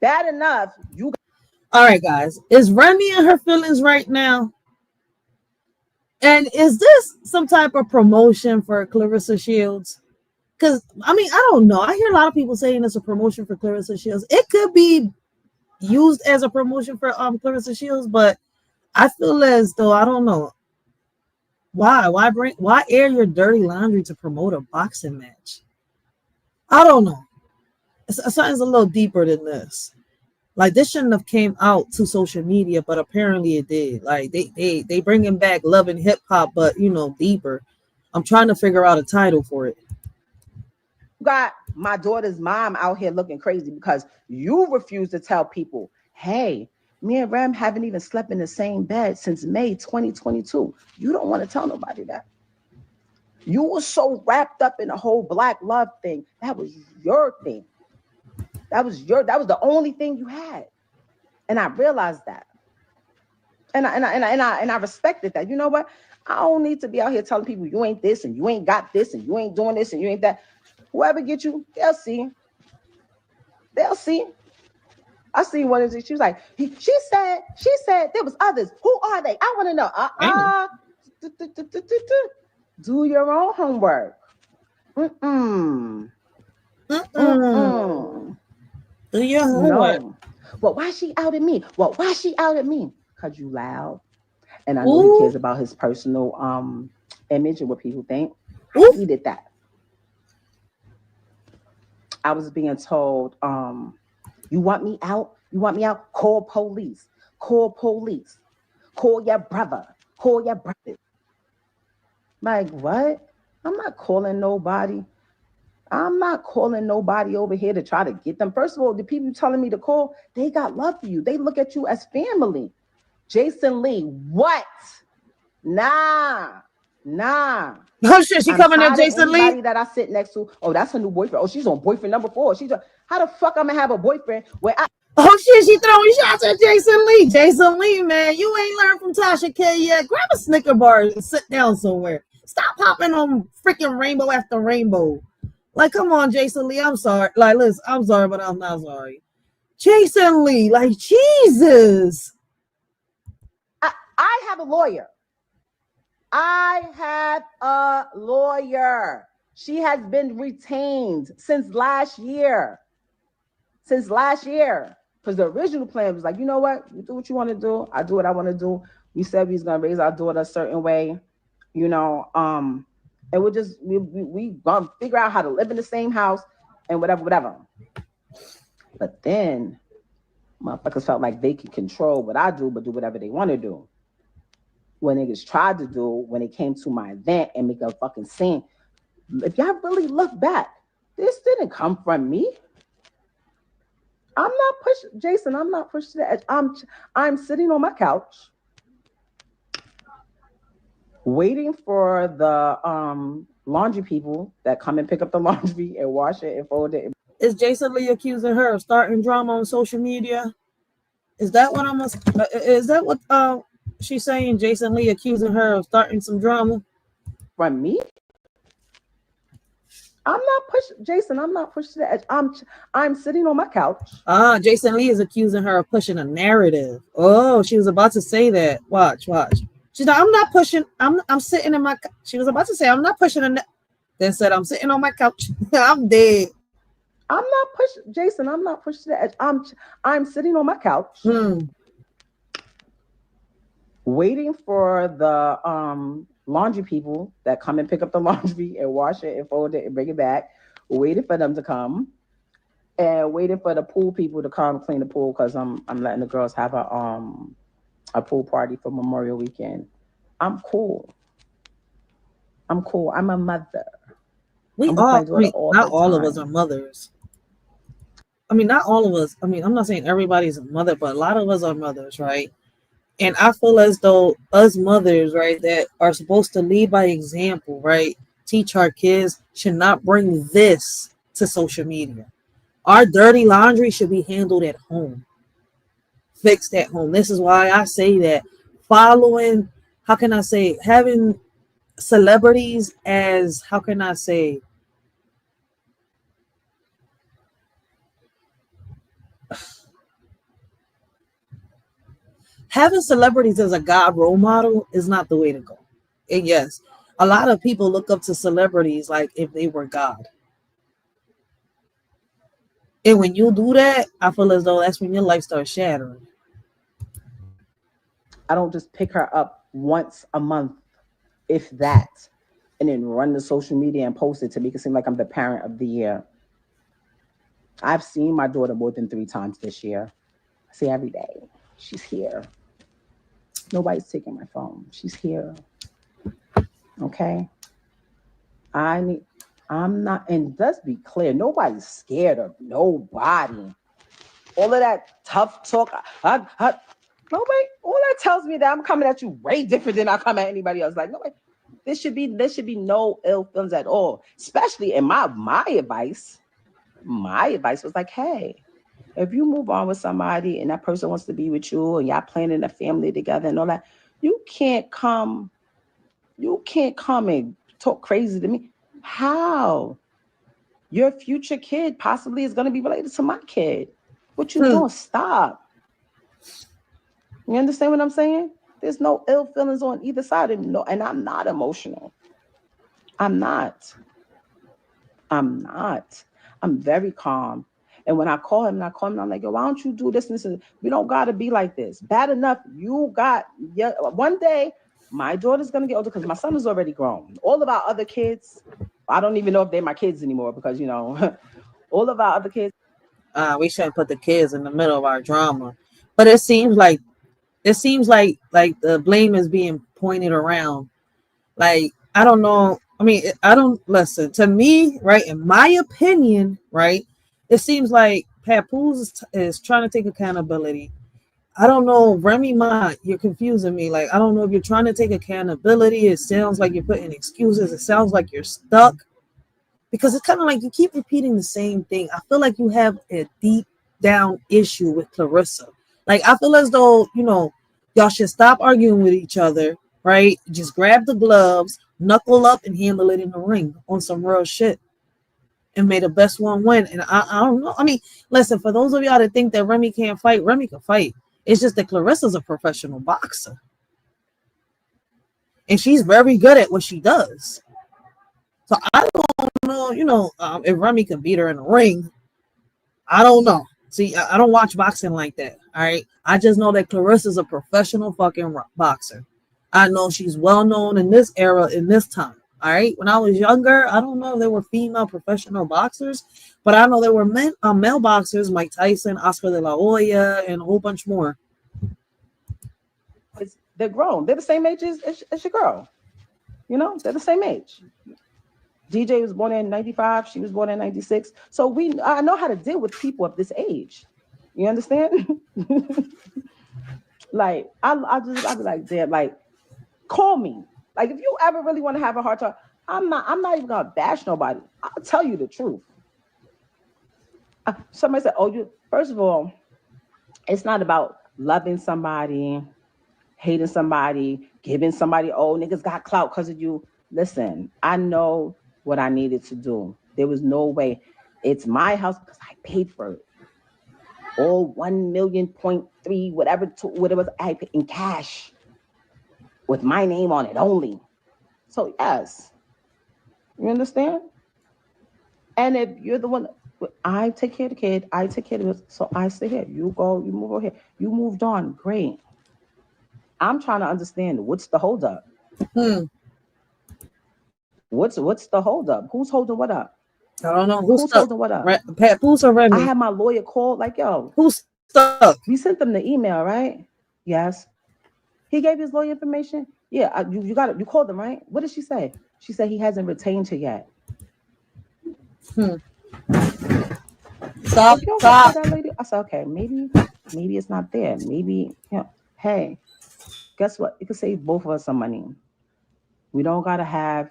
Bad enough, you. All right, guys. Is Remy in her feelings right now? And is this some type of promotion for Clarissa Shields? Because, I mean, I don't know. I hear a lot of people saying it's a promotion for Clarissa Shields. It could be used as a promotion for Clarissa Shields, but I feel as though, I don't know. Why air your dirty laundry to promote a boxing match? I don't know. Something's a little deeper than this. Like, this shouldn't have came out to social media, but apparently it did. Like, they bringing back love and hip hop, but, you know, deeper. I'm trying to figure out a title for it. Got my daughter's mom out here looking crazy because you refuse to tell people, hey, me and Rem haven't even slept in the same bed since May 2022. You don't want to tell nobody that. You were so wrapped up in the whole black love thing. That was your thing. That was the only thing you had. And I realized that. And I respected that. You know what? I don't need to be out here telling people you ain't this and you ain't got this and you ain't doing this and you ain't that. Whoever get you, they'll see. They'll see. I seen one of these. She was like, she said there was others. Who are they? I want to know. Do your own homework. Do your homework. No. Well, why she outed me? Because you loud. And I know he cares about his personal image and what people think. He did that. I was being told, you want me out? Call police. Call your brother. Like, what? I'm not calling nobody. Over here to try to get them. First of all, the people telling me to call, they got love for you. They look at you as family. Jason Lee, what? Nah. Oh shit, she coming at Jason Lee? Anybody that I sit next to, oh, that's her new boyfriend. Oh, she's on boyfriend number 4. How the fuck I'm gonna have a boyfriend where I... Oh shit, she throwing shots at Jason Lee. Jason Lee, man, you ain't learned from Tasha K yet. Grab a Snicker bar and sit down somewhere. Stop hopping on freaking rainbow after rainbow. Like, come on, Jason Lee. I'm sorry. Like, listen, I'm sorry, but I'm not sorry. Jason Lee, like, Jesus. I have a lawyer. She has been retained since last year. Because the original plan was like, you know what? You do what you want to do. I do what I want to do. We said we was going to raise our daughter a certain way, you know, and we gonna figure out how to live in the same house and whatever. But then Motherfuckers felt like they could control what I do, but do whatever they want to do. When niggas tried to do, when it came to my event and make a fucking scene, if y'all really look back, this didn't come from me. I'm not pushing, Jason, I'm not pushing the edge. I'm sitting on my couch waiting for the laundry people that come and pick up the laundry and wash it and fold it. Is Jason Lee accusing her of starting drama on social media? Is that what is that what she's saying? Jason Lee accusing her of starting some drama? From me? I'm not pushing, Jason, I'm not pushing the edge. I'm sitting on my couch. Jason Lee is accusing her of pushing a narrative. Oh, she was about to say that. Watch. She's like, I'm not pushing, I'm sitting in my, she was about to say, I'm not pushing then said, I'm sitting on my couch. I'm dead. I'm not pushing, Jason, I'm not pushing the edge. I'm sitting on my couch waiting for the laundry people that come and pick up the laundry and wash it and fold it and bring it back, waiting for them to come and waiting for the pool people to come clean the pool because I'm letting the girls have a pool party for Memorial Weekend. I'm cool. I'm a mother. Not all of us are mothers. I mean, not all of us. I mean, I'm not saying everybody's a mother, but a lot of us are mothers, right? And I feel as though us mothers, right, that are supposed to lead by example, right, teach our kids, should not bring this to social media. Our dirty laundry should be handled at home, fixed at home. This is why I say that following, how can I say, having celebrities as, how can I say, having celebrities as a God role model is not the way to go. And yes, a lot of people look up to celebrities like if they were God. And when you do that, I feel as though that's when your life starts shattering. I don't just pick her up once a month, if that, and then run the social media and post it to make it seem like I'm the parent of the year. I've seen my daughter more than 3 times this year. I see every day. She's here. Nobody's taking my phone. She's here. Okay? I'm not, and let's be clear, nobody's scared of nobody. All of that tough talk, nobody, all that tells me that I'm coming at you way different than I come at anybody else. Like, nobody, there should be no ill feelings at all. Especially in my advice. My advice was like, hey, if you move on with somebody and that person wants to be with you and y'all planning a family together and all that, you can't come and talk crazy to me. How? Your future kid possibly is going to be related to my kid. What you doing? Stop. You understand what I'm saying? There's no ill feelings on either side. And I'm not emotional. I'm not. I'm very calm. And when I call him, I'm like, yo, why don't you do this and this? We don't got to be like this. Bad enough, one day, my daughter's going to get older because my son is already grown. All of our other kids, I don't even know if they're my kids anymore because, all of our other kids. We shouldn't put the kids in the middle of our drama. But it seems like the blame is being pointed around. Like, I don't know. I mean, listen, to me, right, in my opinion, right, it seems like Papoose is trying to take accountability. I don't know, Remy, you're confusing me. Like, I don't know if you're trying to take accountability. It sounds like you're putting excuses. It sounds like you're stuck. Because it's kind of like you keep repeating the same thing. I feel like you have a deep down issue with Clarissa. Like, I feel as though, y'all should stop arguing with each other, right? Just grab the gloves, knuckle up, and handle it in the ring on some real shit. And may the best one win. And I don't know. I mean, listen, for those of y'all that think that Remy can't fight, Remy can fight. It's just that Clarissa's a professional boxer. And she's very good at what she does. So I don't know, if Remy can beat her in the ring. I don't know. See, I don't watch boxing like that. All right. I just know that Clarissa's a professional fucking boxer. I know she's well known in this era, in this time. All right. When I was younger, I don't know if they were female professional boxers, but I know there were male boxers, Mike Tyson, Oscar de la Hoya, and a whole bunch more. They're grown. They're the same age as your girl. You know, they're the same age. DJ was born in 95. She was born in 96. So I know how to deal with people of this age. You understand? Like, I'll be like, damn, like, call me. Like, if you ever really want to have a hard time, I'm not even gonna bash nobody. I'll tell you the truth. Somebody said, first of all, it's not about loving somebody, hating somebody, giving somebody, niggas got clout because of you. Listen, I know what I needed to do. There was no way. It's my house because I paid for it. All 1.3 million, whatever it was, I paid in cash with my name on it only. So yes, you understand? And if you're the one, I take care of the kid, I take care of it. So I stay here. You go, you move over here. You moved on, great. I'm trying to understand what's the holdup. What's the holdup? Who's holding what up? I don't know. Who's holding what up? Papoose or Remy? I had my lawyer call, like, yo. Who's stuck? We sent them the email, right? Yes. He gave his lawyer information. Yeah, you got it. You called them, right? What did she say? She said he hasn't retained her yet. Stop. That lady. I said, okay, maybe it's not there. Maybe, hey, guess what? It could save both of us some money. We don't gotta have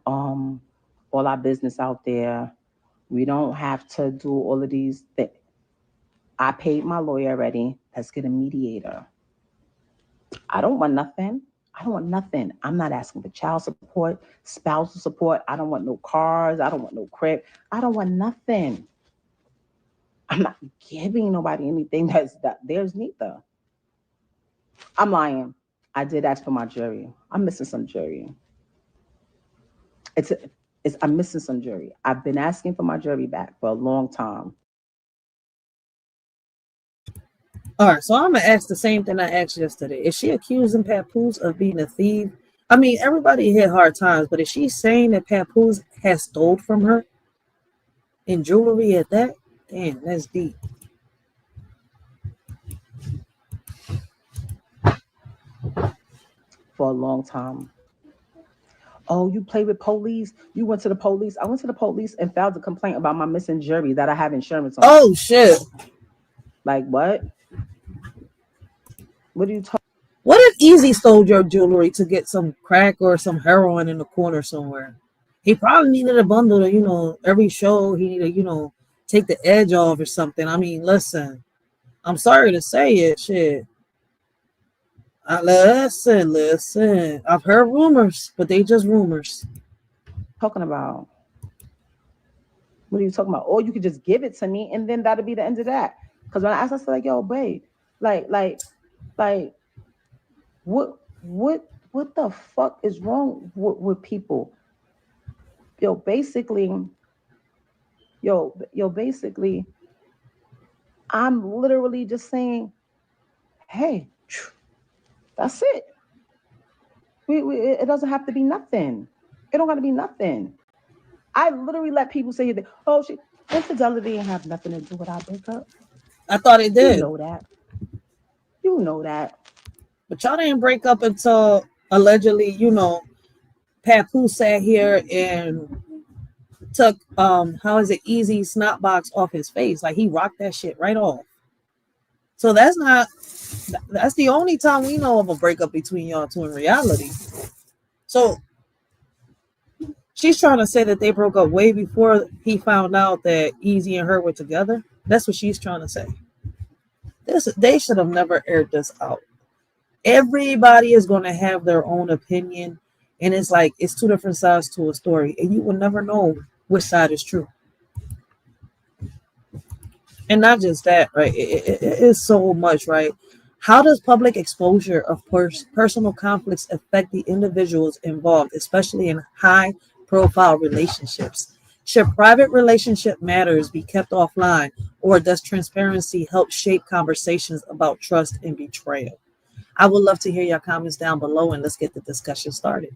all our business out there. We don't have to do all of these things. I paid my lawyer already. Let's get a mediator. I don't want nothing. I'm not asking for child support, spousal support. I don't want no cars. I don't want no crib. I don't want nothing. I'm not giving nobody anything there's neither. I'm lying. I did ask for my jury. I'm missing some jury. I'm missing some jury. I've been asking for my jury back for a long time. All right, so I'm gonna ask the same thing I asked yesterday. Is she accusing Papoose of being a thief? I mean, everybody hit hard times, but is she saying that Papoose has stole from her in jewelry at that? Damn, that's deep. For a long time. Oh, you play with police? You went to the police? I went to the police and filed a complaint about my missing jewelry that I have insurance on. Oh, shit. Like, what? What are you talking? What if Easy stole your jewelry to get some crack or some heroin in the corner somewhere? He probably needed a bundle to, every show he needed to, take the edge off or something. I mean, listen, I'm sorry to say it, shit. Listen. I've heard rumors, but they just rumors. Talking about? What are you talking about? Or you could just give it to me, and then that'll be the end of that. Because when I asked, I said, like, yo, babe, like, what the fuck is wrong with people? Basically, I'm literally just saying, hey, that's it. It doesn't have to be nothing. It don't got to be nothing. I literally let people say that, infidelity didn't have nothing to do with our breakup. I thought it did. You know that. But y'all didn't break up until allegedly, Papoose sat here and took Easy snot box off his face. Like, he rocked that shit right off. So that's the only time we know of a breakup between y'all two in reality. So she's trying to say that they broke up way before he found out that Easy and her were together. That's what she's trying to say. They should have never aired this out. Everybody is going to have their own opinion, and it's like it's two different sides to a story, and you will never know which side is true. And not just that, right? It is so much, right? How does public exposure of personal conflicts affect the individuals involved, especially in high-profile relationships? Should private relationship matters be kept offline, or does transparency help shape conversations about trust and betrayal? I would love to hear your comments down below, and let's get the discussion started.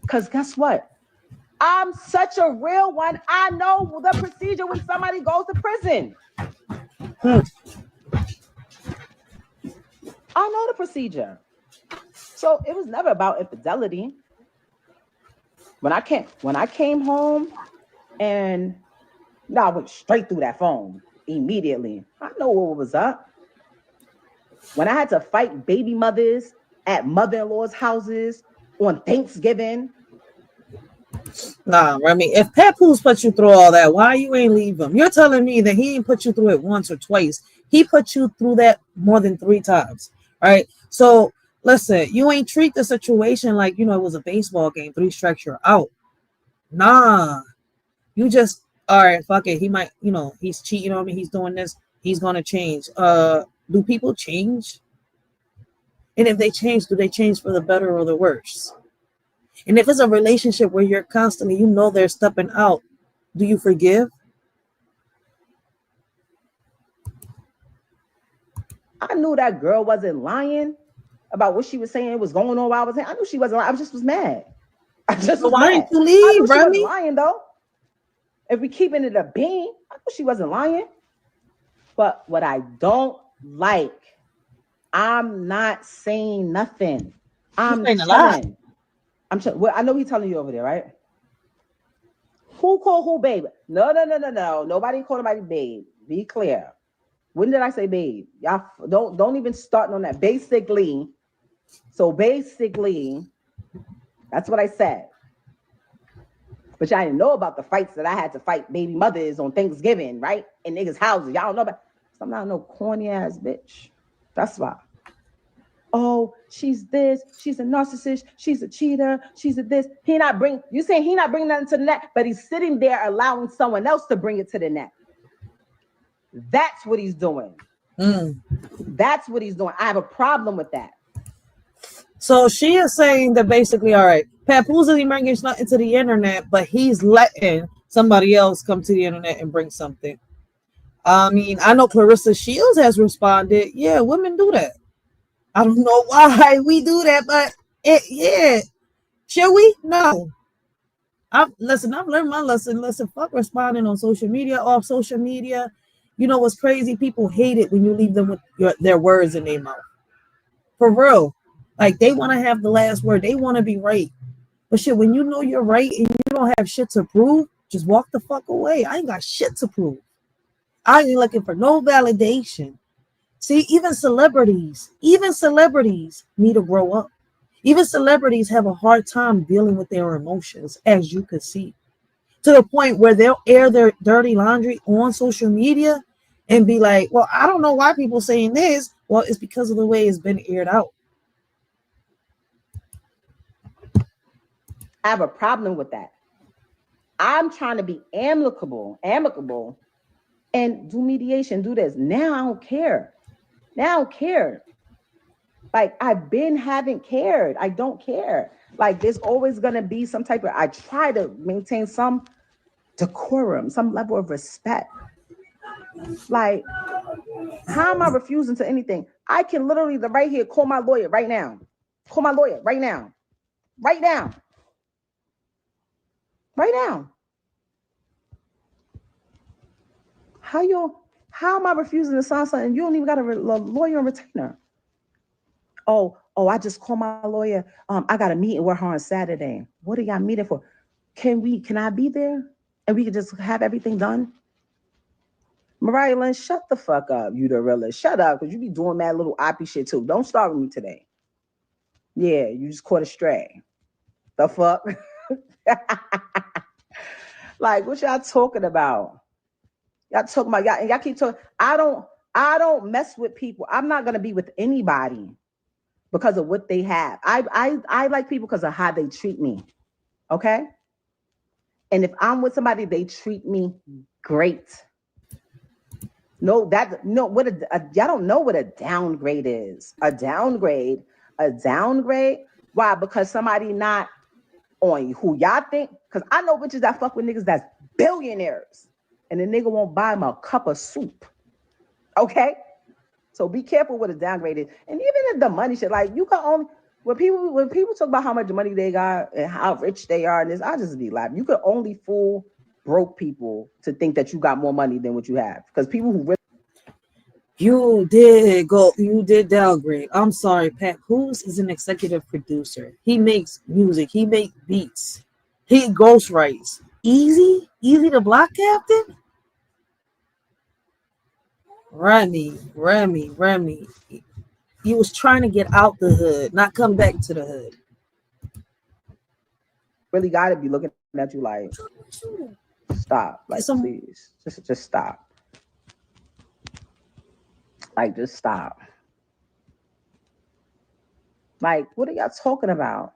Because guess what? I'm such a real one. I know the procedure when somebody goes to prison. I know the procedure. So it was never about infidelity. When I came home and I went straight through that phone immediately. I know what was up. When I had to fight baby mothers at mother-in-law's houses on Thanksgiving. Nah, Remy, if Papoose put you through all that, why you ain't leave him? You're telling me that he ain't put you through it once or twice. He put you through that more than 3 times, right? So listen, you ain't treat the situation like, it was a baseball game, 3 strikes, you're out. Nah, you just, all right, fuck it. He might, he's cheating on me. He's doing this. He's going to change. Do people change? And if they change, do they change for the better or the worse? And if it's a relationship where you're constantly, they're stepping out, do you forgive? I knew that girl wasn't lying about what she was saying was going on while I was saying. I knew she wasn't lying. I just was mad. Why didn't you leave, I knew she Remy? wasn't lying, though. If we keeping it a bean, I knew she wasn't lying. But what I don't like, I'm not saying nothing. I'm telling. Well, I know he's telling you over there, right? Who called who babe? No. Nobody called nobody babe. Be clear. When did I say babe? Y'all don't even start on that. Basically, that's what I said. But y'all didn't know about the fights that I had to fight baby mothers on Thanksgiving, right? In niggas' houses. Y'all don't know about. I'm not no corny ass bitch. That's why. Oh, she's this. She's a narcissist. She's a cheater. She's a this. You saying he not bringing nothing to the net, but he's sitting there allowing someone else to bring it to the net. That's what he's doing. That's what he's doing. I have a problem with that. So she is saying that basically, all right, Papoose isn't bringing nothing to the internet, but he's letting somebody else come to the internet and bring something. I mean, I know Clarissa Shields has responded. Yeah, women do that. I don't know why we do that, but yeah. Should we? No. I've learned my lesson. Listen, fuck responding on social media, off social media. You know what's crazy? People hate it when you leave them with their words in their mouth. For real. Like, they want to have the last word. They want to be right. But shit, when you know you're right and you don't have shit to prove, just walk the fuck away. I ain't got shit to prove. I ain't looking for no validation. See, even celebrities need to grow up. Even celebrities have a hard time dealing with their emotions, as you can see, to the point where they'll air their dirty laundry on social media and be like, well, I don't know why people saying this. Well, it's because of the way it's been aired out. I have a problem with that. I'm trying to be amicable, and do mediation, do this. Now I don't care. Like, haven't cared. I don't care. Like, there's always going to be some type of, I try to maintain some decorum, some level of respect. Like, how am I refusing to anything? I can literally right here call my lawyer right now. Right now. How am I refusing to sign something? You don't even got a lawyer and retainer. Oh, I just called my lawyer. I got a meeting with her on Saturday. What do y'all meeting for? Can I be there? And we can just have everything done? Mariah Lynn, shut the fuck up, you the realist. Shut up, because you be doing mad little oppie shit too. Don't start with me today. Yeah, you just caught a stray. The fuck? Like, what y'all talking about? Y'all talking about y'all, and y'all keep talking. I don't mess with people. I'm not gonna be with anybody because of what they have. I like people because of how they treat me. Okay? And if I'm with somebody, they treat me great. Y'all don't know what a downgrade is. A downgrade. Why? Because somebody not on who y'all think. Because I know bitches that fuck with niggas that's billionaires, and the nigga won't buy him a cup of soup. Okay? So be careful with it downgraded. And even if the money shit, like you can only when people talk about how much money they got and how rich they are, and this, I just be laughing. You can only fool broke people to think that you got more money than what you have. Because people who really You did downgrade. I'm sorry, Papoose is an executive producer. He makes music, he makes beats, he ghostwrites. Easy the Block Captain? Remy. He was trying to get out the hood, not come back to the hood. really gotta be looking at you like, stop. Like, please. Just stop. Like, just stop. Like, what are y'all talking about?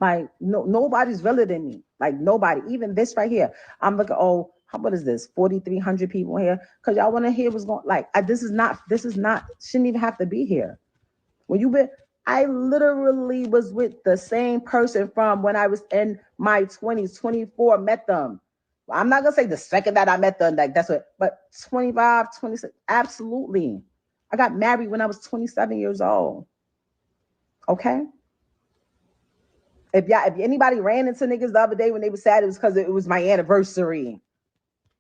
Like, nobody's realer than me. Like, nobody. Even this right here. I'm looking, what is this? 4,300 people here. Because y'all want to hear what's going like. This is not, shouldn't even have to be here. I literally was with the same person from when I was in my 20s, 24, met them. I'm not going to say the second that I met them, like that's what, but 25, 26, absolutely. I got married when I was 27 years old. Okay? If anybody ran into niggas the other day when they were sad, it was because it was my anniversary.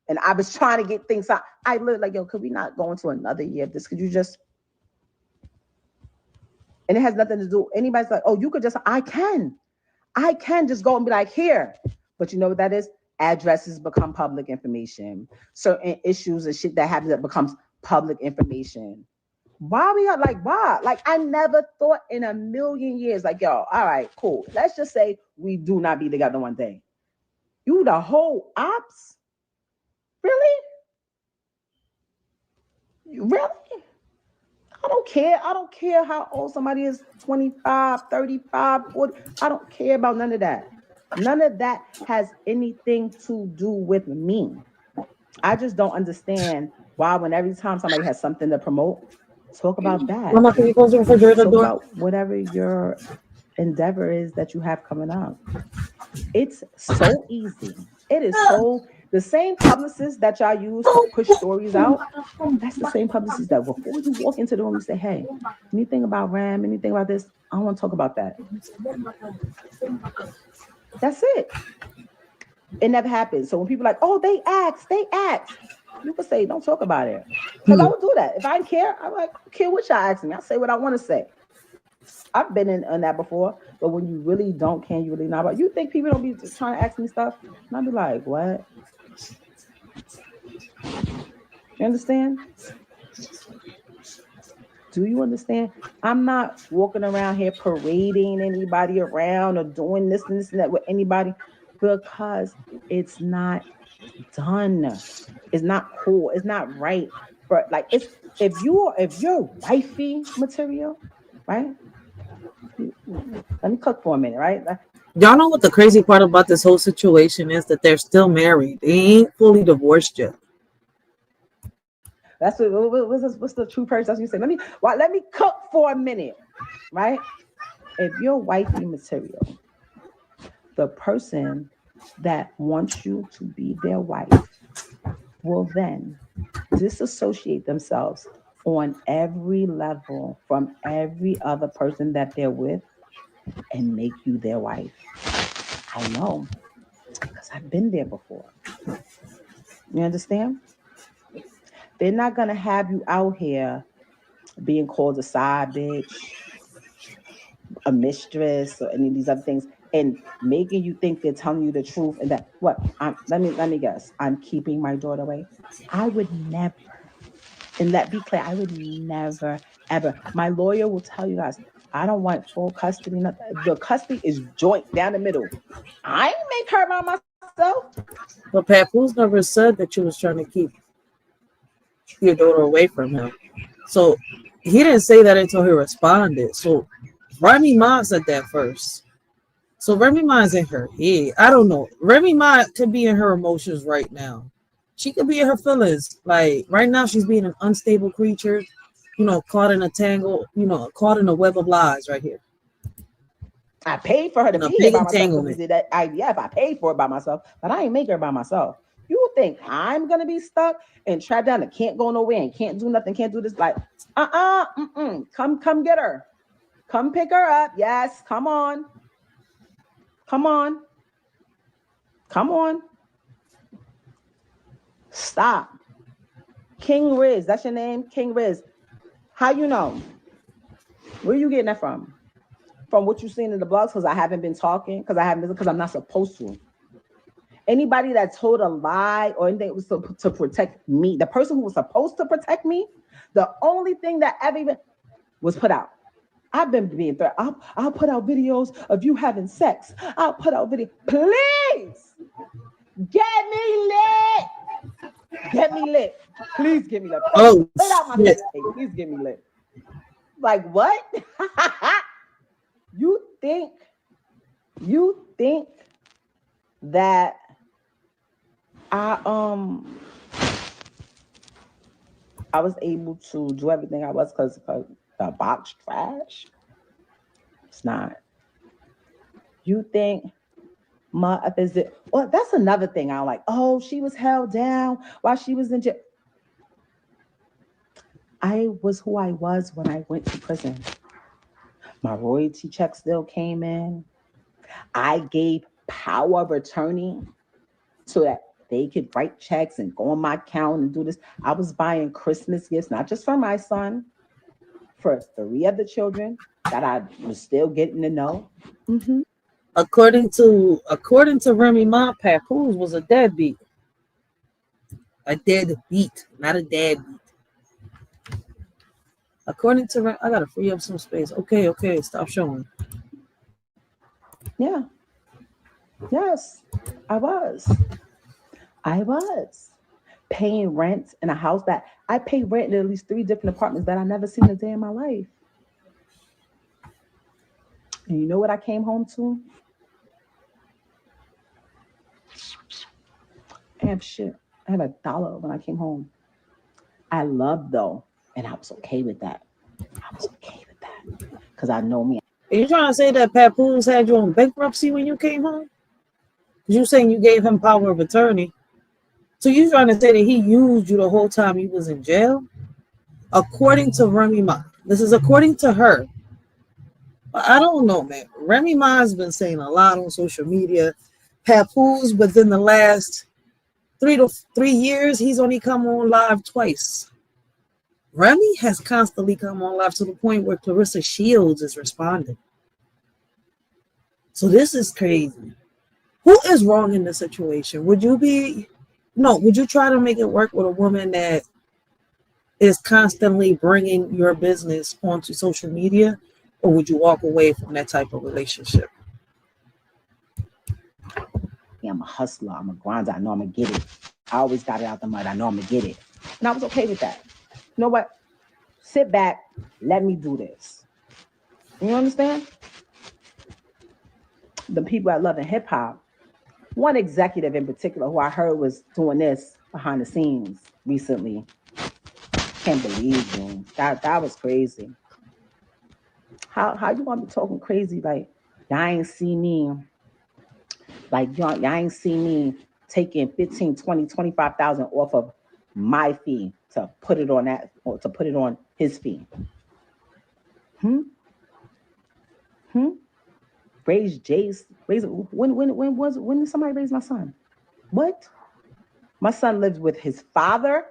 And I was trying to get things out. I looked like, yo, could we not go into another year of this? Could you just... And it has nothing to do. Anybody's like, you could just, I can just go and be like, here. But you know what that is? Addresses become public information. Certain issues and shit that happens that becomes public information. Why we are like, why? Like, I never thought in a million years, like, yo, all right, cool. Let's just say we do not be together one day. You the whole ops? Really? Really? I don't care. I don't care how old somebody is, 25, 35, 40. I don't care about none of that. None of that has anything to do with me. I just don't understand why when every time somebody has something to promote, talk about that. Mama, can you close the refrigerator door? Talk about whatever your endeavor is that you have coming up. It's so easy. It is so... The same publicists that y'all use to push stories out, that's the same publicists that before you walk into the room, you say, hey, anything about Ram, anything about this? I don't want to talk about that. That's it. It never happens. So when people are like, they asked. You can say, don't talk about it. Because I would do that. If I care, I'm like, I don't care what y'all ask me. I say what I want to say. I've been in that before, but when you really don't care, you really not about. You think people don't be trying to ask me stuff? And I'd be like, what? You understand? Do you understand? I'm not walking around here parading anybody around or doing this and this and that with anybody because it's not done. It's not cool. It's not right. But like, it's if you're wifey material, right? Let me cook for a minute, right? Y'all know what the crazy part about this whole situation is? That they're still married. They ain't fully divorced yet. That's what's the true person? That's what you say. Let me cook for a minute, right? If you're wifey material, the person that wants you to be their wife will then disassociate themselves on every level from every other person that they're with and make you their wife. I know, because I've been there before. You understand? They're not going to have you out here being called a side bitch, a mistress, or any of these other things, and making you think they're telling you the truth. And that, let me guess, I'm keeping my daughter away. I would never, and let be clear, I would never, ever. My lawyer will tell you guys, I don't want full custody. Nothing. The custody is joint down the middle. I ain't make her by myself. But Papoose never said that you was trying to keep your daughter away from him. So he didn't say that until he responded. So Remy Ma said that first. So Remy Ma's in her head. I don't know. Remy Ma could be in her emotions right now. She could be in her feelings. Like right now she's being an unstable creature, caught in a tangle, caught in a web of lies right here. I paid for her to be here by myself. If I paid for it by myself, but I ain't make her by myself. You think I'm gonna be stuck and trapped down and can't go nowhere and can't do nothing, can't do this? Like, come get her. Come pick her up. Yes, come on. Come on. Come on. Stop. King Riz, that's your name? King Riz. How you know? Where you getting that from? From what you've seen in the blogs? Because I haven't been talking, because I'm not supposed to. Anybody that told a lie or anything was to protect me, the person who was supposed to protect me, the only thing that ever even was put out. I've been being threatened. I'll put out videos of you having sex. I'll put out video. Please get me lit. Get me lit. Please get me lit. Oh, put out my shit. sex tape. Please get me lit. Like what? You think that I was able to do everything I was because the box trash? It's not. You think my visit? Well, that's another thing. I'm like, oh, she was held down while she was in jail. I was who I was when I went to prison. My royalty check still came in. I gave power of attorney so that they could write checks and go on my account and do this. I was buying Christmas gifts, not just for my son, for 3 other children that I was still getting to know. Mm-hmm. According to Remy, my Papoose was a deadbeat. A deadbeat, not a deadbeat. According to Remy, I gotta free up some space. Okay, stop showing. Yeah. Yes, I was paying rent in a house that I pay rent in at least 3 different apartments that I never seen a day in my life. And you know what I came home to? I have shit. I had $1 when I came home. I loved though, and I was okay with that. Because I know me. Are you trying to say that Papoose had you on bankruptcy when you came home? You saying you gave him power of attorney. So you trying to say that he used you the whole time he was in jail? According to Remy Ma. This is according to her. But I don't know, man. Remy Ma's been saying a lot on social media. Papoose, within the last 3 years, he's only come on live twice. Remy has constantly come on live to the point where Clarissa Shields is responding. So this is crazy. Who is wrong in this situation? Would you try to make it work with a woman that is constantly bringing your business onto social media, or would you walk away from that type of relationship? Yeah, I'm a hustler. I'm a grinder. I know I'm going to get it. I always got it out the mud. I know I'm going to get it. And I was okay with that. You know what? Sit back. Let me do this. You understand? The people I love in hip hop, one executive in particular who I heard was doing this behind the scenes recently. Can't believe you. That was crazy. How you want to be talking crazy like y'all ain't see me? Like y'all ain't see me taking 15, 20, 25,000 off of my fee to put it on that, or to put it on his fee. Raise Jace. When did somebody raise my son? What? My son lived with his father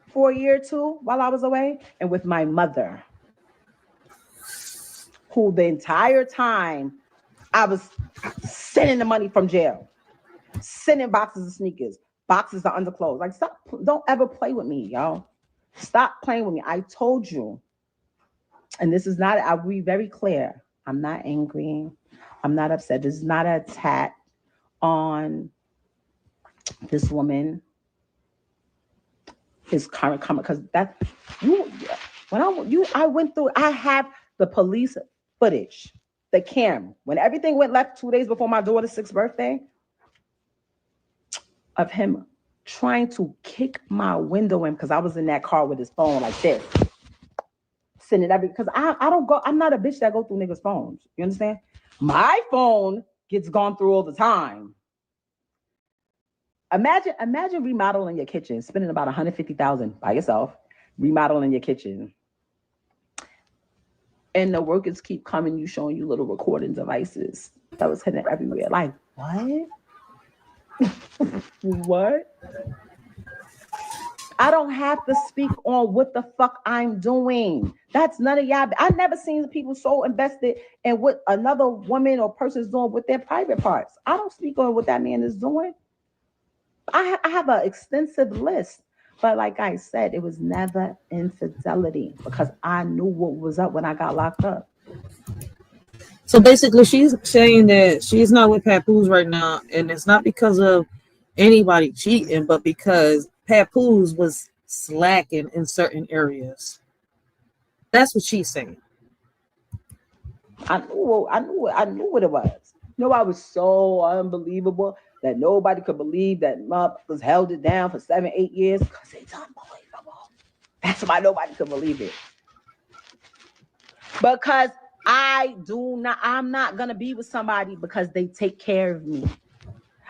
for a year or 2 while I was away, and with my mother, who the entire time I was sending the money from jail, sending boxes of sneakers, boxes of underclothes. Like, stop! Don't ever play with me, y'all. Stop playing with me. I told you, and this is not. I'll be very clear. I'm not angry. I'm not upset. This is not an attack on this woman. His current comment, because that I went through. I have the police footage, the cam, when everything went left 2 days before my daughter's 6th birthday, of him trying to kick my window in because I was in that car with his phone like this, sending because I don't go. I'm not a bitch that go through niggas' phones. You understand? My phone gets gone through all the time. Imagine remodeling your kitchen, spending about $150,000 by yourself, remodeling your kitchen. And the workers keep coming, you showing you little recording devices that was hidden everywhere. Like, what? What? I don't have to speak on what the fuck I'm doing. That's none of y'all. I've never seen people so invested in what another woman or person is doing with their private parts. I don't speak on what that man is doing. I have an extensive list. But like I said, it was never infidelity because I knew what was up when I got locked up. So basically, she's saying that she's not with Papoose right now, and it's not because of anybody cheating, but because Papoose was slacking in certain areas. That's what she's saying. I knew what it was. You know, I was so unbelievable that nobody could believe that motherfuckers held it down for 7-8 years because it's unbelievable. That's why nobody could believe it. Because I'm not gonna be with somebody because they take care of me.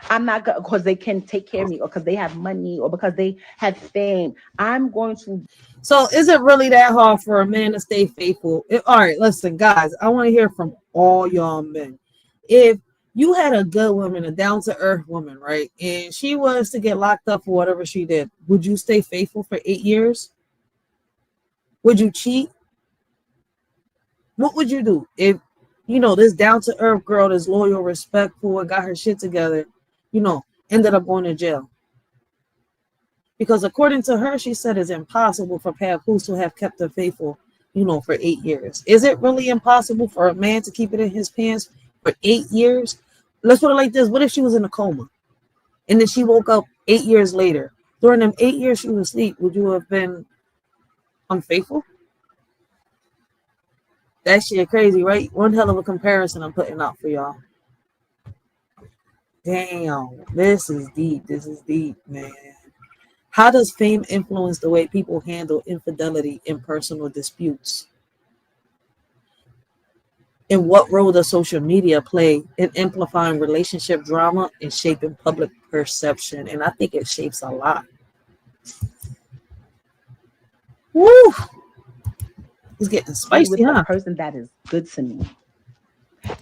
I'm not gonna because they can take care of me or because they have money or because they have fame. I'm going to. So is it really that hard for a man to stay faithful? All right, listen, guys, I want to hear from all y'all men. If you had a good woman, a down-to-earth woman, right, and she was to get locked up for whatever she did, would you stay faithful for 8 years? Would you cheat? What would you do if, you know, this down-to-earth girl, this loyal, respectful, and got her shit together, you know, ended up going to jail? Because according to her, she said it's impossible for Papoose to have kept her faithful, you know, for 8 years. Is it really impossible for a man to keep it in his pants for 8 years? Let's put it like this. What if she was in a coma and then she woke up 8 years later? During them 8 years she was asleep, would you have been unfaithful? That shit crazy, right? One hell of a comparison I'm putting out for y'all. Damn, this is deep. This is deep, man. How does fame influence the way people handle infidelity in personal disputes? And what role does social media play in amplifying relationship drama and shaping public perception? And I think it shapes a lot. Woo! It's getting spicy, with huh? a person that is good to me,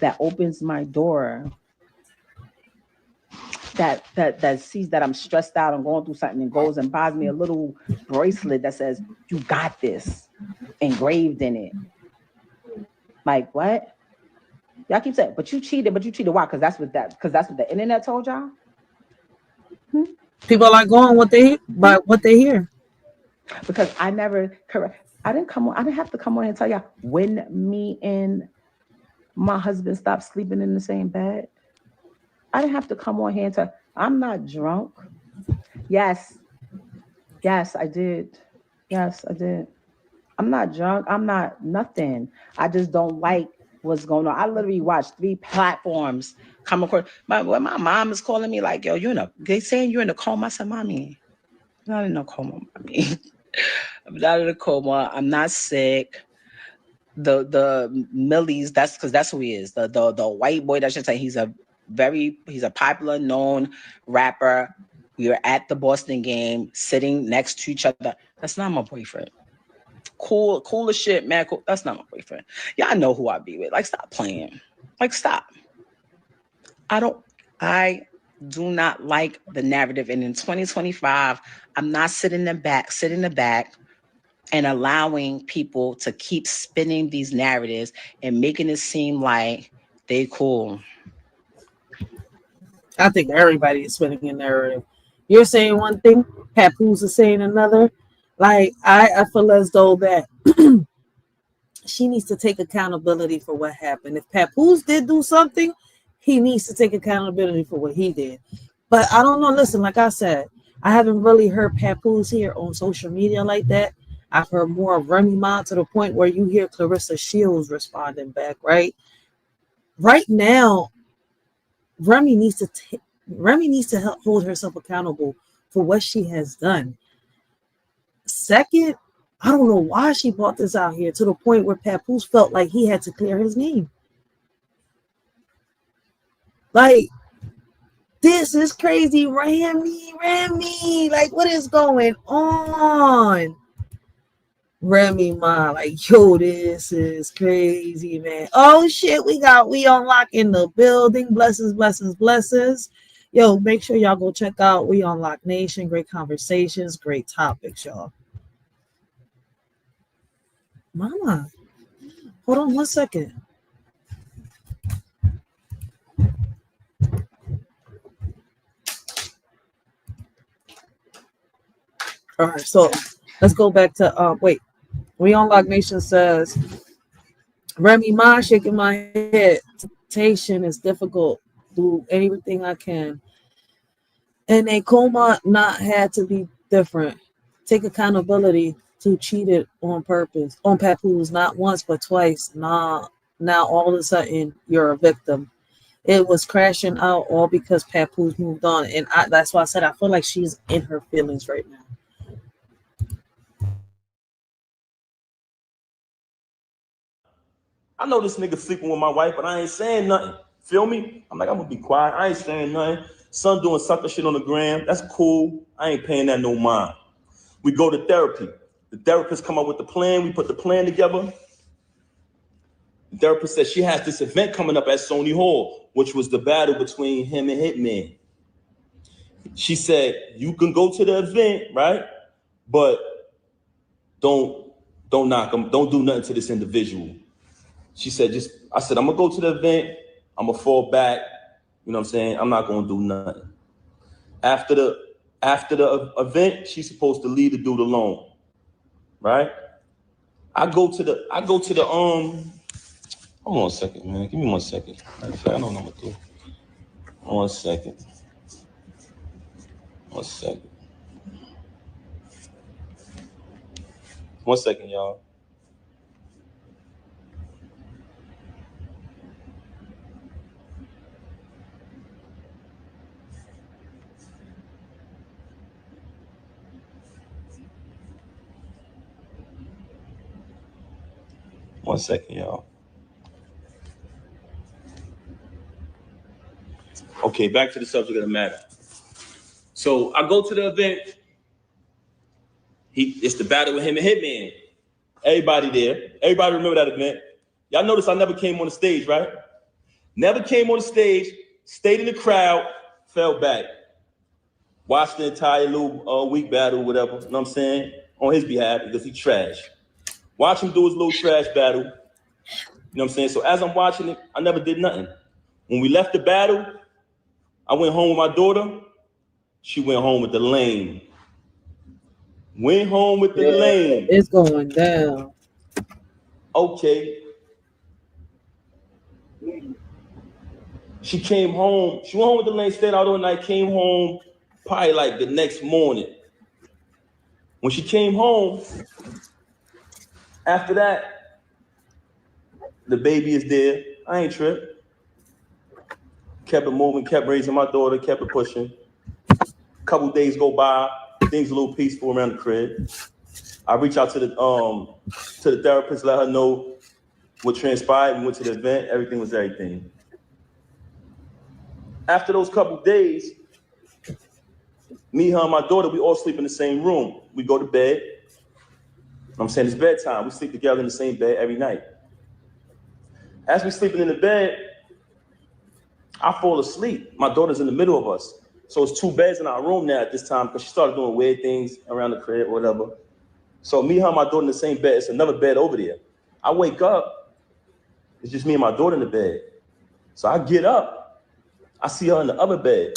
that opens my door, that sees that I'm stressed out and going through something and goes and buys me a little bracelet that says, "You got this," engraved in it. Like, what? Y'all keep saying, but you cheated why? Because that's what the internet told y'all. People are going by what they hear. Because I didn't have to come on and tell y'all when me and my husband stopped sleeping in the same bed. I didn't have to come on here and tell. I'm not drunk. Yes, I did. Yes, I did. I'm not drunk. I'm not nothing. I just don't like what's going on. I literally watched 3 platforms come across. My mom is calling me like, yo, they saying you're in a coma. I said, mommy, I'm not in a coma, mommy. I'm not in a coma. I'm not sick. The Millies, that's who he is. The white boy that should say he's a popular known rapper. We were at the Boston game, sitting next to each other. That's not my boyfriend. Cool as shit, man. Cool. That's not my boyfriend. Y'all know who I be with. Like, stop playing. Like, stop. I do not like the narrative. And in 2025, I'm not sitting in the back and allowing people to keep spinning these narratives and making it seem like they cool. I think everybody is spinning a narrative. You're saying one thing, Papoose is saying another. Like, I feel as though that she needs to take accountability for what happened. If Papoose did do something, he needs to take accountability for what he did. But I don't know. Listen, like I said, I haven't really heard Papoose here on social media like that. I've heard more of Remy Ma to the point where you hear Clarissa Shields responding back, right? Right now, Remy needs to help hold herself accountable for what she has done. Second, I don't know why she brought this out here to the point where Papoose felt like he had to clear his name. Like, This is crazy, Remy. Like, what is going on? Remy, ma, like, yo, this is crazy, man. Oh shit, we unlocking the building. Blessings. Yo, make sure y'all go check out We Unlock Nation. Great conversations, great topics, y'all. Mama, hold on 1 second. All right, so let's go back to We Unlock Nation says, Remy Ma shaking my head. Temptation is difficult. Do everything I can. And a coma not had to be different. Take accountability to cheat it on purpose. On Papoose, not once but twice. Now all of a sudden you're a victim. It was crashing out all because Papoose moved on. And that's why I said I feel like she's in her feelings right now. I know this nigga sleeping with my wife, but I ain't saying nothing. Feel me? I'm like, I'm gonna be quiet. I ain't saying nothing. Son doing sucker shit on the gram. That's cool. I ain't paying that no mind. We go to therapy. The therapist come up with the plan. We put the plan together. The therapist said she has this event coming up at Sony Hall, which was the battle between him and Hitman. She said, you can go to the event, right? But don't knock him. Don't do nothing to this individual. She said, I said, I'm gonna go to the event. I'm gonna fall back. You know what I'm saying? I'm not gonna do nothing. After the event, she's supposed to leave the dude alone, right? I go to the hold on a second, man. Give me 1 second. I don't know what I'm gonna do. 1 second. 1 second. 1 second, y'all. One second, y'all. Okay, back to the subject of the matter. So I go to the event. It's the battle with him and Hitman. Everybody there. Everybody remember that event. Y'all notice I never came on the stage, right? Never came on the stage, stayed in the crowd, fell back. Watched the entire little week battle, whatever, you know what I'm saying? On his behalf, because he trash. Watch him do his little trash battle. You know what I'm saying? So as I'm watching it, I never did nothing. When we left the battle, I went home with my daughter. She went home with the lame. Went home with the lame. It's going down. Okay. She came home. She went home with the lane, stayed out all night, came home probably like the next morning. When she came home, after that, the baby is there. I ain't tripped. Kept it moving, kept raising my daughter, kept it pushing. A couple days go by, things a little peaceful around the crib. I reach out to the therapist, let her know what transpired. We went to the event, everything was everything. After those couple days, me, her, and my daughter, we all sleep in the same room. We go to bed. I'm saying it's bedtime. We sleep together in the same bed every night. As we sleeping in the bed, I fall asleep. My daughter's in the middle of us. So it's two beds in our room now at this time because she started doing weird things around the crib or whatever. So me, her, and my daughter in the same bed. It's another bed over there. I wake up. It's just me and my daughter in the bed. So I get up. I see her in the other bed.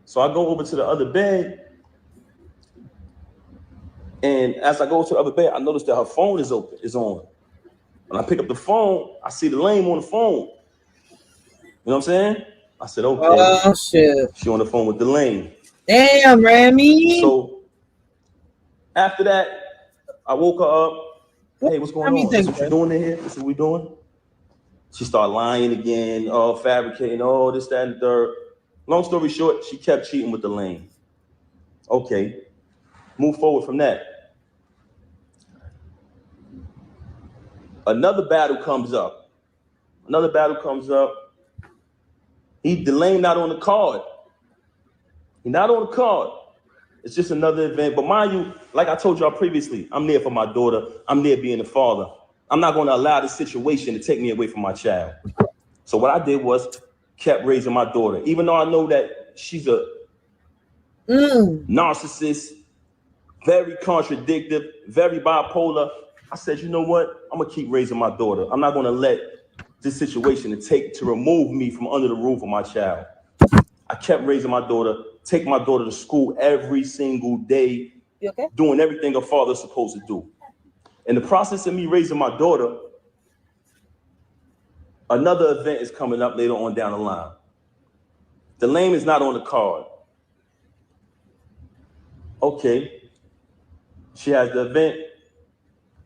So I go over to the other bed. And as I go to the other bed, I notice that her phone is on. When I pick up the phone, I see the lame on the phone. You know what I'm saying? I said, okay. Oh, shit. She on the phone with the lame. Damn, Remy. So after that, I woke her up. Hey, what's going on? This is what you doing in here? This is what we doing? She started lying again, fabricating, this, that, and the third. Long story short, she kept cheating with the lame. Okay, move forward from that. Another battle comes up. The lame not on the card. He's not on the card. It's just another event. But mind you, like I told y'all previously, I'm there for my daughter. I'm there being a father. I'm not going to allow this situation to take me away from my child. So what I did was kept raising my daughter, even though I know that she's a narcissist, very contradictive, very bipolar. I said, you know what? I'm going to keep raising my daughter. I'm not going to let this situation to remove me from under the roof of my child. I kept raising my daughter, take my daughter to school every single day, doing everything a father's supposed to do. In the process of me raising my daughter, another event is coming up later on down the line. The lame is not on the card. Okay. She has the event.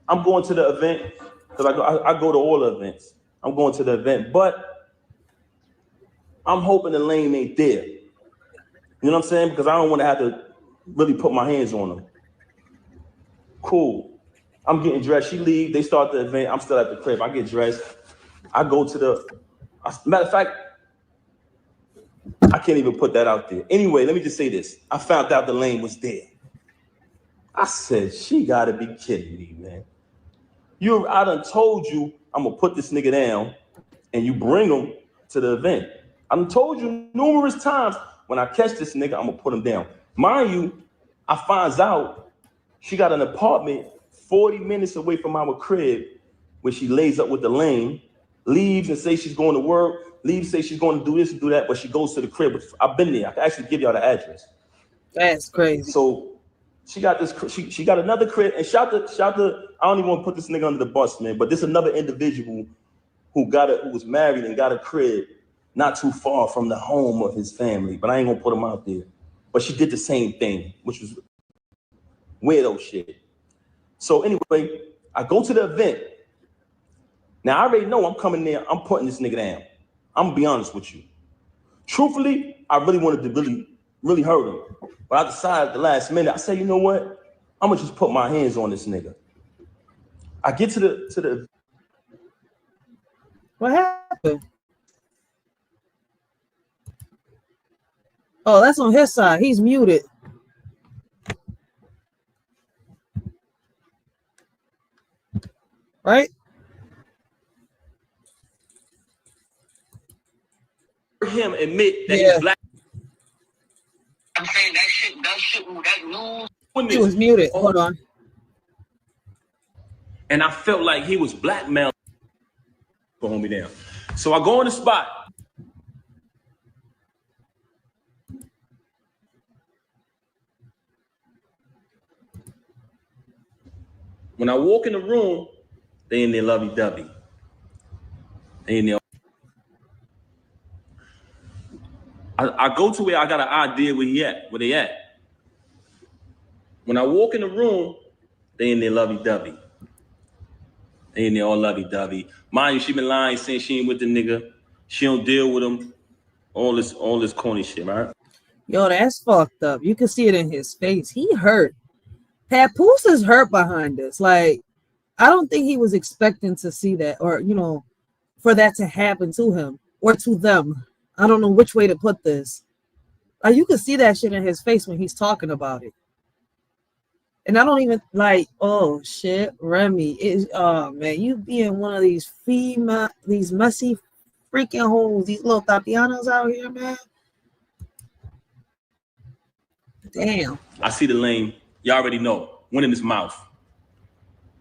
I'm going to the event because I go to all the events. I'm going to the event, but I'm hoping the lame ain't there. You know what I'm saying? Because I don't want to have to really put my hands on them. Cool. I'm getting dressed. She leaves. They start the event. I'm still at the crib. I get dressed. I go to matter of fact, I can't even put that out there. Anyway, let me just say this. I found out the lane was there. I said, she gotta be kidding me, man. I done told you I'm gonna put this nigga down and you bring him to the event. I done told you numerous times when I catch this nigga, I'm gonna put him down. Mind you, I finds out she got an apartment 40 minutes away from our crib where she lays up with the lane, leaves and says she's going to work, leaves, say she's going to do this and do that, but she goes to the crib. I've been there. I can actually give y'all the address. That's crazy. So she got this. She got another crib, and shout to. I don't even want to put this nigga under the bus, man. But this another individual who was married and got a crib not too far from the home of his family. But I ain't gonna put him out there. But she did the same thing, which was weirdo shit. So anyway, I go to the event. Now I already know I'm coming there. I'm putting this nigga down. I'm gonna be honest with you. Truthfully, I really wanted to really hurt him. But I decided at the last minute, I said, you know what? I'm gonna just put my hands on this nigga. I get to the What happened? Oh, that's on his side. He's muted. Right? him admit that he's black. I'm saying that news. He was muted. Hold on. And I felt like he was blackmailing to hold me down. So I go on the spot. When I walk in the room, they in their lovey-dovey. They in there. I go to where I got an idea where they at. When I walk in the room, they in their lovey-dovey. They in there all lovey-dovey. Mind you, she been lying, saying she ain't with the nigga. She don't deal with him. All this corny shit, right? Yo, that's fucked up. You can see it in his face. He hurt. Papoose is hurt behind this. Like, I don't think he was expecting to see that, or, you know, for that to happen to him or to them. I don't know which way to put this. Like, you can see that shit in his face when he's talking about it. And I don't even like, oh shit, Remy is, oh man, you being one of these these messy freaking hoes, these little Tatianas out here, man. Damn. I see the lane. You already know. Went in his mouth.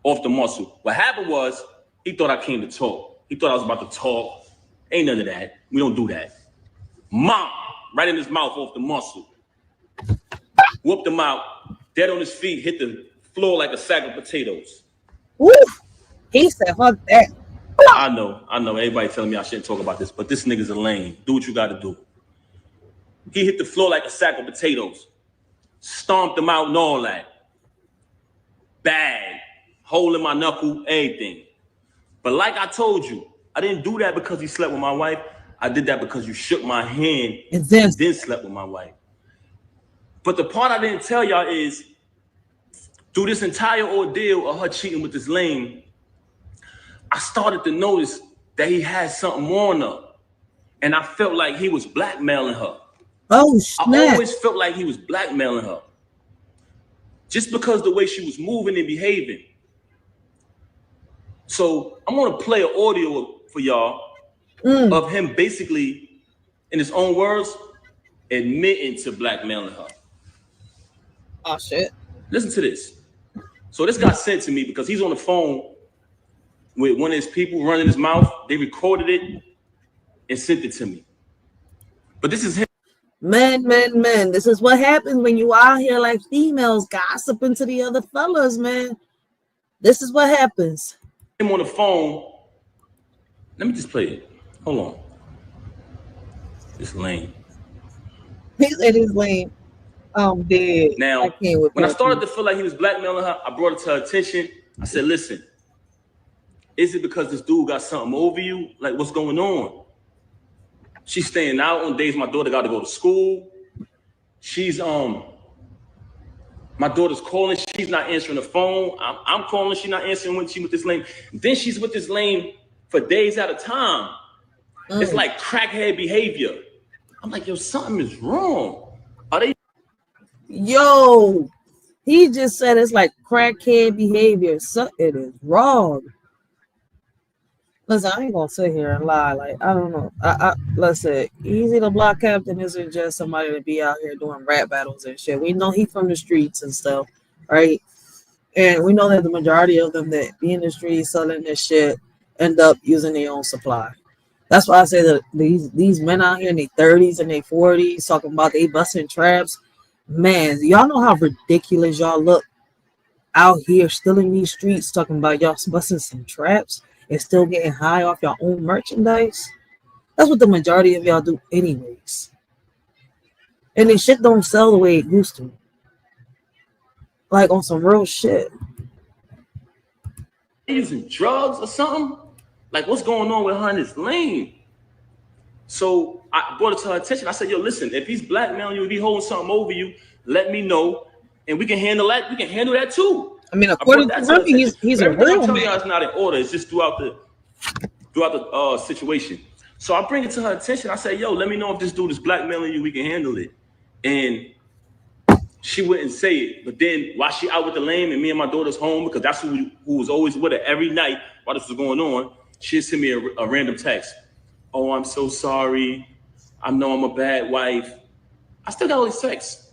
Off the muscle. What happened was, he thought I came to talk. He thought I was about to talk. Ain't none of that. We don't do that. Mom, right in his mouth off the muscle. Whooped him out. Dead on his feet, hit the floor like a sack of potatoes. Woo! He said, fuck that. I know. Everybody telling me I shouldn't talk about this, but this nigga's a lame. Do what you got to do. He hit the floor like a sack of potatoes. Stomped him out and all that. Bad. Hole in my knuckle, everything. But like I told you, I didn't do that because he slept with my wife. I did that because you shook my hand and then slept with my wife. But the part I didn't tell y'all is, through this entire ordeal of her cheating with this lame, I started to notice that he had something on her. And I felt like he was blackmailing her. Oh, I snap. always felt like he was blackmailing her. Just because the way she was moving and behaving. So I'm gonna play an audio for y'all of him basically, in his own words, admitting to blackmailing her. Oh, shit. Listen to this. So this got sent to me because he's on the phone with one of his people running his mouth. They recorded it and sent it to me. But this is him. Men. This is what happens when you out here like females gossiping to the other fellas, man. This is what happens. Him on the phone. Let me just play it. Hold on. It's lame. He said he's lame. I'm dead. Now, when I started to feel like he was blackmailing her, I brought it to her attention. I said, listen, is it because this dude got something over you? Like, what's going on? She's staying out on days my daughter got to go to school. She's, my daughter's calling. She's not answering the phone. I'm calling. She's not answering when she's with this lame. Then she's with this lame for days at a time. It's like crackhead behavior. I'm like, yo, something is wrong. Are they? Yo, he just said it's like crackhead behavior. Something is wrong. Listen, I ain't gonna sit here and lie. Like, I don't know. Listen, Easy the Block Captain isn't just somebody to be out here doing rap battles and shit. We know he from the streets and stuff, right? And we know that the majority of them that be in the streets selling this shit end up using their own supply. That's why I say that these men out here in their 30s and their 40s talking about they busting traps. Man, y'all know how ridiculous y'all look out here still in these streets talking about y'all busting some traps and still getting high off your own merchandise. That's what the majority of y'all do anyways. And this shit don't sell the way it used to. Like on some real shit. They using drugs or something? Like, what's going on with her in this lane? So I brought it to her attention. I said, yo, listen, if he's blackmailing you, if he's holding something over you, let me know. And we can handle that. We can handle that too. I mean, according to Remy, he's a real man. It's not in order. It's just throughout the situation. So I bring it to her attention. I say, yo, let me know if this dude is blackmailing you. We can handle it. And she wouldn't say it. But then while she out with the lame and me and my daughter's home, because that's who was always with her every night while this was going on, she'd send me a random text. Oh, I'm so sorry. I know I'm a bad wife. I still got all these texts.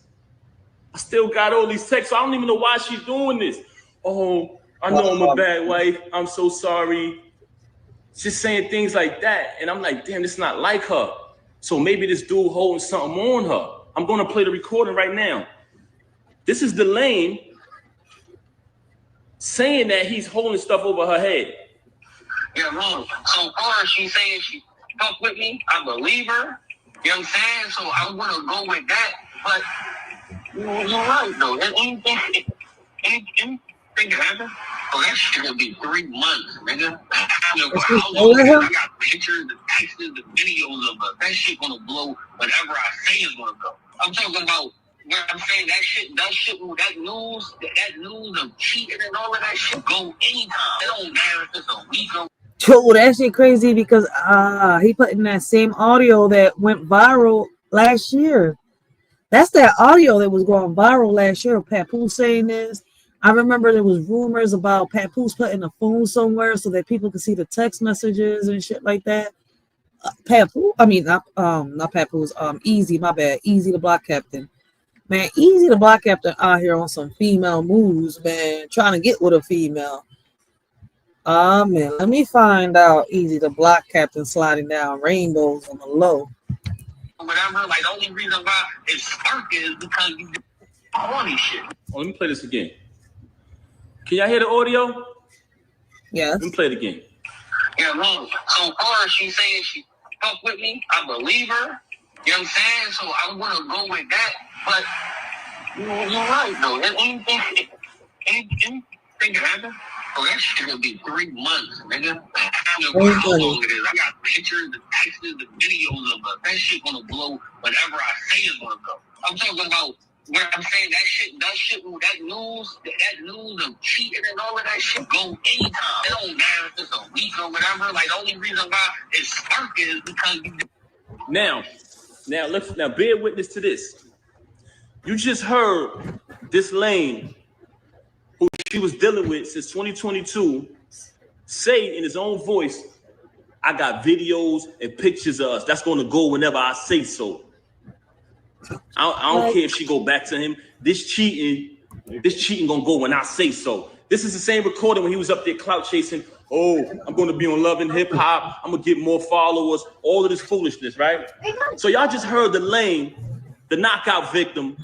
So I don't even know why she's doing this. Oh, I know I'm a bad wife. I'm so sorry. Just saying things like that. And I'm like, damn, this is not like her. So maybe this dude holding something on her. I'm going to play the recording right now. This is the lame saying that he's holding stuff over her head. Yeah, wrong. So far, she's saying she fuck with me. I believe her. You know what I'm saying? So I'm going to go with that. But you're right, though. Anything can happen. Oh, that shit gonna be 3 months, nigga. I got pictures, the texts, the videos of it. That shit gonna blow whatever I say is gonna go. I'm talking about where I'm saying that news of cheating and all of that shit go anytime. It don't matter if it's a week or. Yo, that shit crazy because he put in that same audio that went viral last year. That's that audio that was going viral last year. Papoose saying this. I remember there was rumors about Papoose putting a phone somewhere so that people could see the text messages and shit like that. Not Papoose. Easy, my bad. Easy the Block Captain. Man, Easy the Block Captain out here on some female moves, man. Trying to get with a female. Man, let me find out Easy the Block Captain sliding down rainbows on the low. Whatever, like the only reason why it's spark is because you do corny shit. Oh, let me play this again. Can y'all hear the audio? Yes. Let me play it again. Yeah, wrong. So far, she's saying she fuck with me. I believe her. You know what I'm saying? So I'm going to go with that. But you're right, though. Anything can happen. Oh, that shit gonna be 3 months, nigga. I don't know how long it is. I got pictures, the texts, the videos of it. That shit gonna blow whatever I say is gonna go. I'm talking about where I'm saying that news of cheating and all of that shit go anytime. It don't matter if it's a week or whatever. Like the only reason why it's spark is because now, Now bear witness to this. You just heard this lane who she was dealing with since 2022 say in his own voice, I got videos and pictures of us. That's going to go whenever I say so. I don't care if she go back to him. This cheating gonna go when I say so. This is the same recording when he was up there clout chasing. Oh, I'm gonna be on Love and Hip Hop. I'm gonna get more followers. All of this foolishness, right? So y'all just heard the lane, the knockout victim,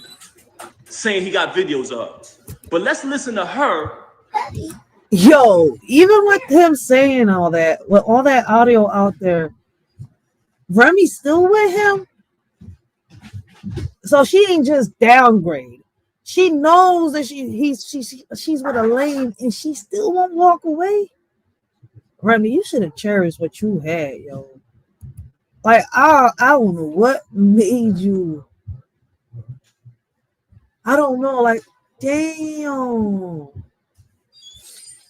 saying he got videos of. But let's listen to her. Yo, even with him saying all that, with all that audio out there, Remy's still with him. So she ain't just downgrade. She knows that she's with a lane and she still won't walk away. Remy, you should have cherished what you had, yo. Like, I don't know what made you. I don't know, like, damn.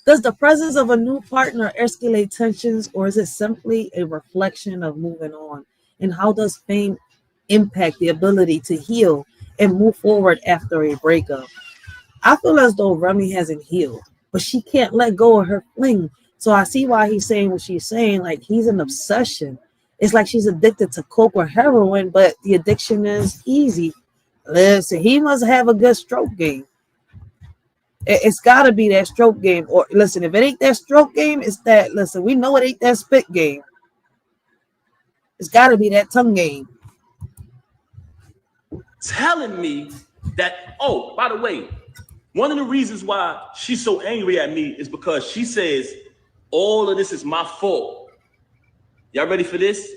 Does the presence of a new partner escalate tensions, or is it simply a reflection of moving on? And how does fame impact the ability to heal and move forward after a breakup? I feel as though Remy hasn't healed, but she can't let go of her fling. So I see why he's saying what she's saying. Like, he's an obsession. It's like she's addicted to coke or heroin, but the addiction is easy. Listen, he must have a good stroke game. It's got to be that stroke game. Or listen, if it ain't that stroke game, it's that, listen, we know it ain't that spit game. It's got to be that tongue game. Telling me that, oh, by the way, one of the reasons why she's so angry at me is because she says all of this is my fault. Y'all ready for this?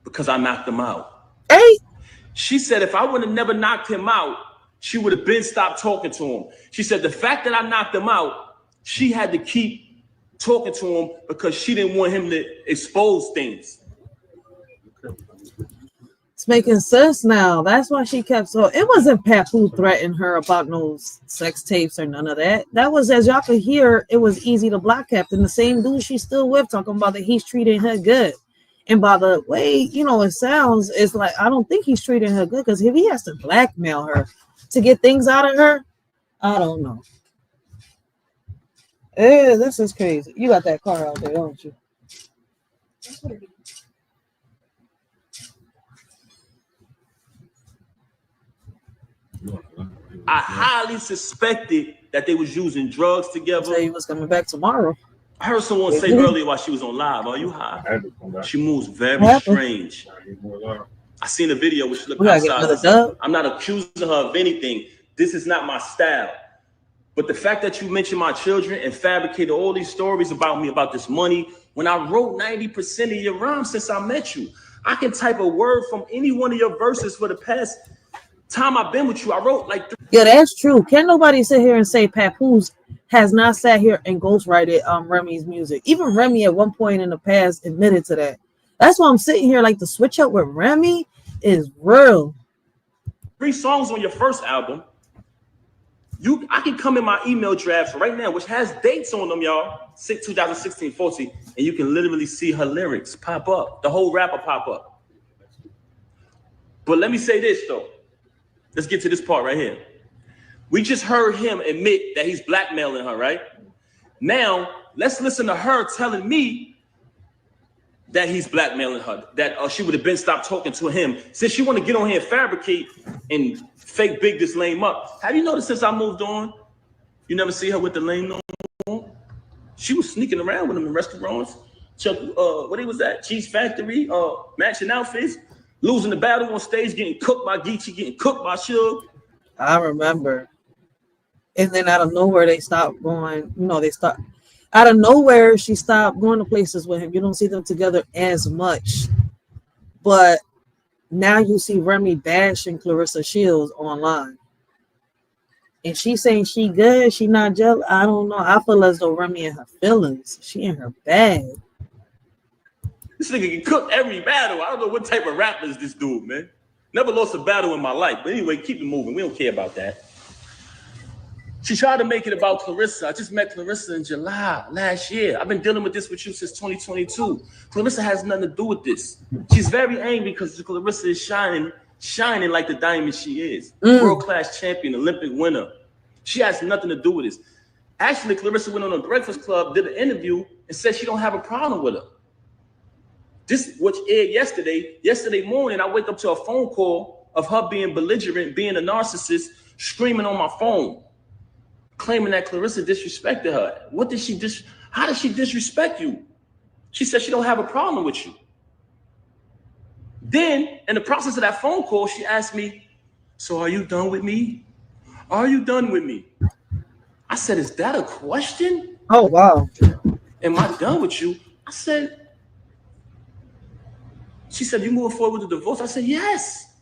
Because I knocked him out. Hey. She said if I would have never knocked him out, she would have been stopped talking to him. She said the fact that I knocked him out, she had to keep talking to him because she didn't want him to expose things. It's making sense now. That's why she kept. So it wasn't Papoose threatening her about no sex tapes or none of that. That was, as y'all could hear, it was easy to block Captain. The same dude she's still with, talking about that he's treating her good. And by the way, you know, it sounds, it's like, I don't think he's treating her good, because if he has to blackmail her to get things out of her, I don't know. This is crazy. You got that car out there, don't you? I highly suspected that they was using drugs together. He was coming back tomorrow. I heard someone say earlier while she was on live, "Are you high?" She moves very strange. I seen a video where she looked outside. I'm not accusing her of anything. This is not my style. But the fact that you mentioned my children and fabricated all these stories about me, about this money, when I wrote 90% of your rhymes since I met you, I can type a word from any one of your verses for the past time I've been with you. I wrote like 3. Yeah, that's true. Can't nobody sit here and say Papoose has not sat here and ghostwrited Remy's music. Even Remy at one point in the past admitted to that. That's why I'm sitting here, like, the switch up with Remy is real. 3 songs on your first album. I can come in my email drafts right now, which has dates on them, y'all. 2016-14, and you can literally see her lyrics pop up. The whole rapper pop up. But let me say this, though. Let's get to this part right here. We just heard him admit that he's blackmailing her, right? Now, let's listen to her telling me that he's blackmailing her, that she would have been stopped talking to him. Since she want to get on here and fabricate and fake big this lame up. Have you noticed since I moved on, you never see her with the lame no more? She was sneaking around with him in restaurants. What was that? Cheese Factory, matching outfits, losing the battle on stage, getting cooked by Geechee, getting cooked by Suge. I remember. And then out of nowhere, they stopped going, out of nowhere, she stopped going to places with him. You don't see them together as much. But now you see Remy bashing Clarissa Shields online. And she's saying she good, she not jealous. I don't know. I feel as though Remy in her feelings. She in her bag. This nigga can cook every battle. I don't know what type of rapper is this dude, man. Never lost a battle in my life. But anyway, keep it moving. We don't care about that. She tried to make it about Clarissa. I just met Clarissa in July last year. I've been dealing with this with you since 2022. Clarissa has nothing to do with this. She's very angry because Clarissa is shining like the diamond she is. World-class champion, Olympic winner. She has nothing to do with this. Actually, Clarissa went on a Breakfast Club, did an interview, and said she don't have a problem with her. This, which aired yesterday. Yesterday morning, I wake up to a phone call of her being belligerent, being a narcissist, screaming on my phone, claiming that Clarissa disrespected her. What did she how did she disrespect you? She said she don't have a problem with you. Then, in the process of that phone call, she asked me, so are you done with me? Are you done with me? I said, is that a question? Oh, wow. Am I done with you? I said, she said, you moving forward with the divorce? I said, yes.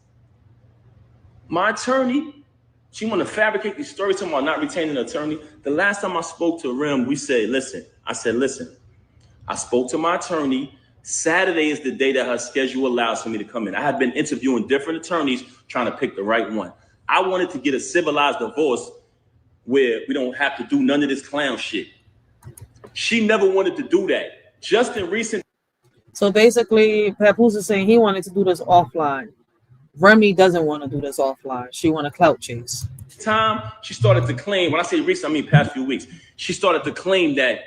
My attorney, she want to fabricate these stories talking about not retaining an attorney. The last time I spoke to Rem, we said, listen, I spoke to my attorney. Saturday is the day that her schedule allows for me to come in. I had been interviewing different attorneys trying to pick the right one. I wanted to get a civilized divorce where we don't have to do none of this clown shit. She never wanted to do that. Just in recent. So basically, Papoose is saying he wanted to do this offline. Remy doesn't want to do this offline. She want to clout chase. Time she started to claim, when I say recent, I mean past few weeks, she started to claim that,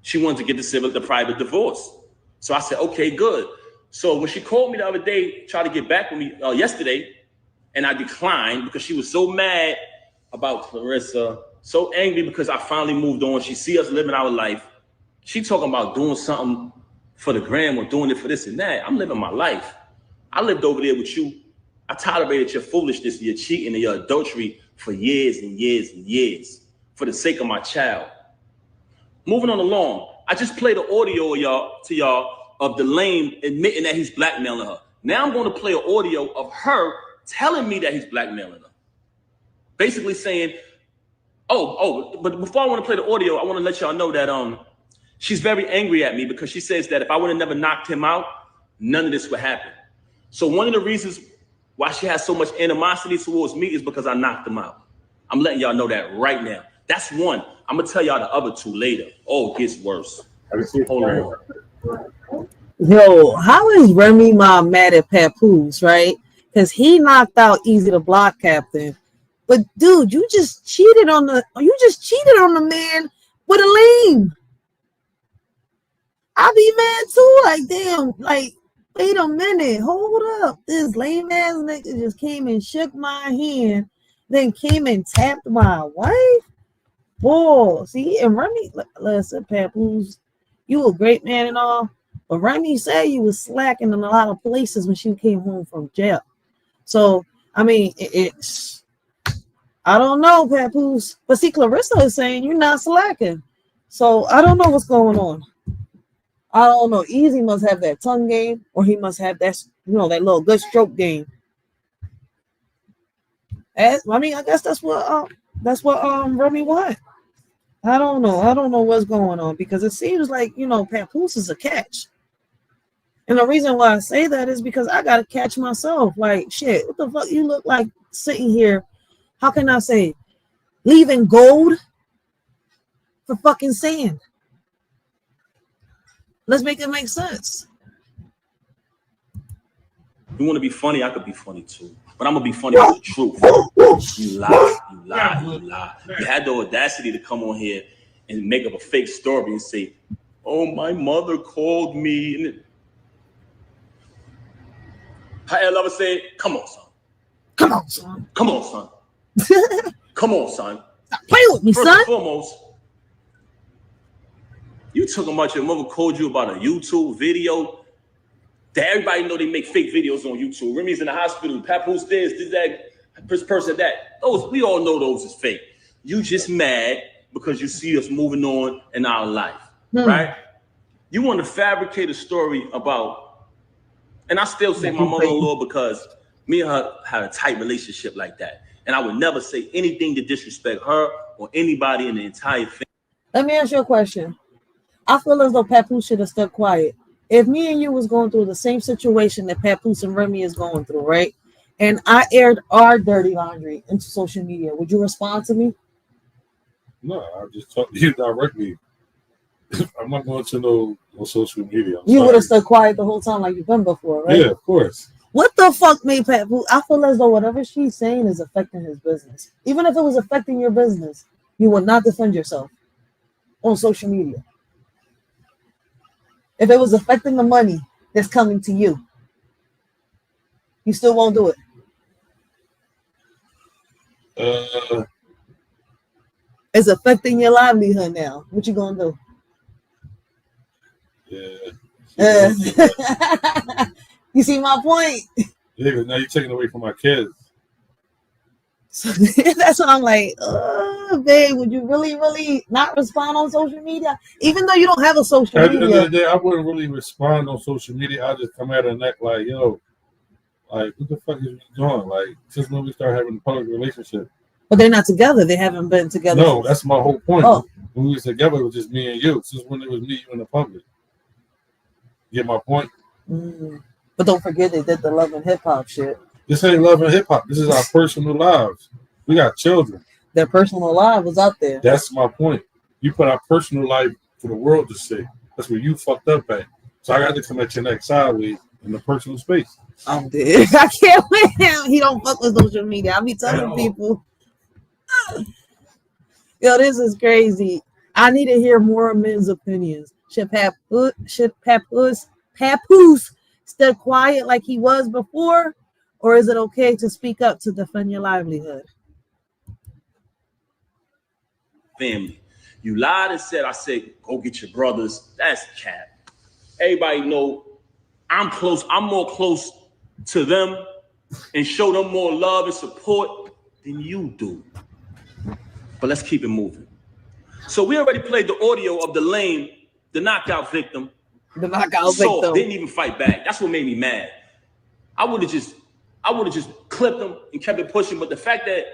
she wanted to get the private divorce. So I said, okay, good. So when she called me the other day, tried to get back with me yesterday, and I declined because she was so mad about Clarissa, so angry because I finally moved on. She see us living our life. She talking about doing something for the gram or doing it for this and that. I'm living my life. I lived over there with you. I tolerated your foolishness, your cheating, and your adultery for years and years and years for the sake of my child. Moving on along, I just played the audio to y'all of the lame admitting that he's blackmailing her. Now I'm going to play an audio of her telling me that he's blackmailing her. Basically saying, but before I want to play the audio, I want to let y'all know that she's very angry at me because she says that if I would have never knocked him out, none of this would happen. So one of the reasons why she has so much animosity towards me is because I knocked him out. I'm letting y'all know that right now. That's one. I'm going to tell y'all the other two later. Oh, it gets worse. Hold on. Yo, how is Remy mom mad at Papoose, right? Because he knocked out Easy the Block Captain. But dude, you just cheated on the man with a lame. I be mad too. Like, damn, like, wait a minute, hold up. This lame ass nigga just came and shook my hand, then came and tapped my wife. Boy, see, and Remy, listen, Papoose, you a great man and all, but Remy said you was slacking in a lot of places when she came home from jail. So, I mean, it's, I don't know, Papoose, but see, Clarissa is saying you're not slacking. So, I don't know what's going on. I don't know. Easy must have that tongue game, or he must have that, that little good stroke game. I mean, I guess that's what Remy want. I don't know what's going on because it seems like, Papoose is a catch. And the reason why I say that is because I got to catch myself. Like, shit, what the fuck you look like sitting here? How can I say leaving gold for fucking sand? Let's make it make sense. You want to be funny? I could be funny too. But I'm going to be funny with the truth. You lie. You had the audacity to come on here and make up a fake story and say, oh, my mother called me. How I ever say, come on, son. Come on, son. Come on, son. Come on, son. Play with me, First son. And foremost, you talking about your mother called you about a YouTube video that everybody know they make fake videos on YouTube. Remy's in the hospital. Papoose this, that, person that. Those, we all know those is fake. You just mad because you see us moving on in our life, right? You want to fabricate a story about, and I still say my mother-in-law because me and her had a tight relationship like that. And I would never say anything to disrespect her or anybody in the entire family. Let me ask you a question. I feel as though Papoose should have stuck quiet. If me and you was going through the same situation that Papoose and Remy is going through, right? and I aired our dirty laundry into social media, would you respond to me? No, I just talk to you directly. I'm not going to no social media. You would have stayed quiet the whole time like you've been before, right? Yeah, of course. What the fuck made Papoose? I feel as though whatever she's saying is affecting his business. Even if it was affecting your business, you would not defend yourself on social media. If it was affecting the money that's coming to you, you still won't do it. It's affecting your livelihood now. What you gonna do? Yeah. You see my point? Yeah, because now you're taking away from my kids. So that's what I'm like, babe, would you really not respond on social media? Even though you don't have a social media. At the end of the day, I wouldn't really respond on social media. I just come at her neck like, yo, like, what the fuck is you doing? Like, since when we start having a public relationship? But they're not together. They haven't been together. No, that's my whole point. Oh. When we was together, it was just me and you. Since when it was me, you, in the public. You get my point? But don't forget they did the Love and Hip Hop shit. This ain't Love and Hip Hop. This is our personal lives. We got children. Their personal life was out there. That's my point. You put our personal life for the world to see. That's where you fucked up at. So I got to come at your neck sideways in the personal space. I'm dead. I can't with him. He don't fuck with social media. I be telling people. Yo, this is crazy. I need to hear more men's opinions. Should Papoose stay quiet like he was before? Or is it okay to speak up to defend your livelihood? Family. You lied and said, I said, go get your brothers. That's cap. Everybody know I'm close. I'm more close to them and show them more love and support than you do. But let's keep it moving. So we already played the audio of the knockout victim. The knockout victim didn't even fight back. That's what made me mad. I would have just clipped him and kept it pushing. But the fact that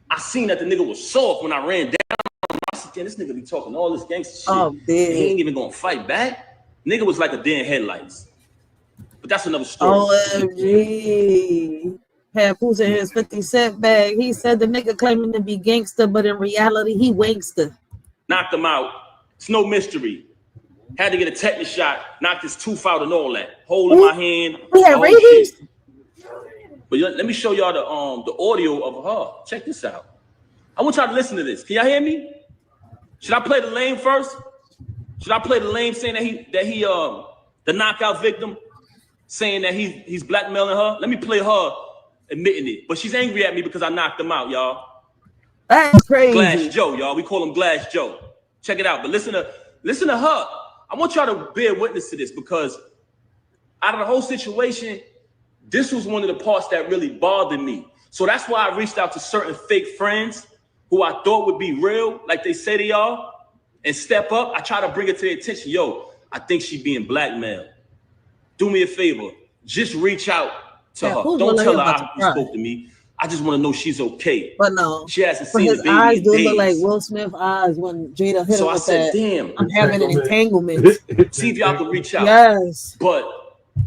I seen that the nigga was soft when I ran down, I said, damn, this nigga be talking all this gangster shit. Oh, he ain't even gonna fight back. Nigga was like a deer in headlights. But that's another story. OMG. Papoose in his 50 Cent bag. He said the nigga claiming to be gangster, but in reality, he wankster. Knocked him out. It's no mystery. Had to get a tetanus shot, knocked his tooth out and all that. Hole in my hand. We had rabies? But let me show y'all the audio of her. Check this out. I want y'all to listen to this. Can y'all hear me? Should I play the lame first? Should I play the lame saying that he the knockout victim saying that he's blackmailing her? Let me play her admitting it. But she's angry at me because I knocked him out, y'all. That's crazy. Glass Joe, y'all. We call him Glass Joe. Check it out. But listen to her. I want y'all to bear witness to this because out of the whole situation, this was one of the parts that really bothered me. So that's why I reached out to certain fake friends who I thought would be real, like they say they are, and step up. I try to bring it to their attention. Yo, I think she's being blackmailed. Do me a favor. Just reach out to her. Don't tell her you spoke to me. I just want to know she's okay. But no, she hasn't seen his the baby eyes in do days. look like Will Smith eyes when Jada hit him with that. Damn, I'm having an entanglement. See if y'all can reach out. Yes.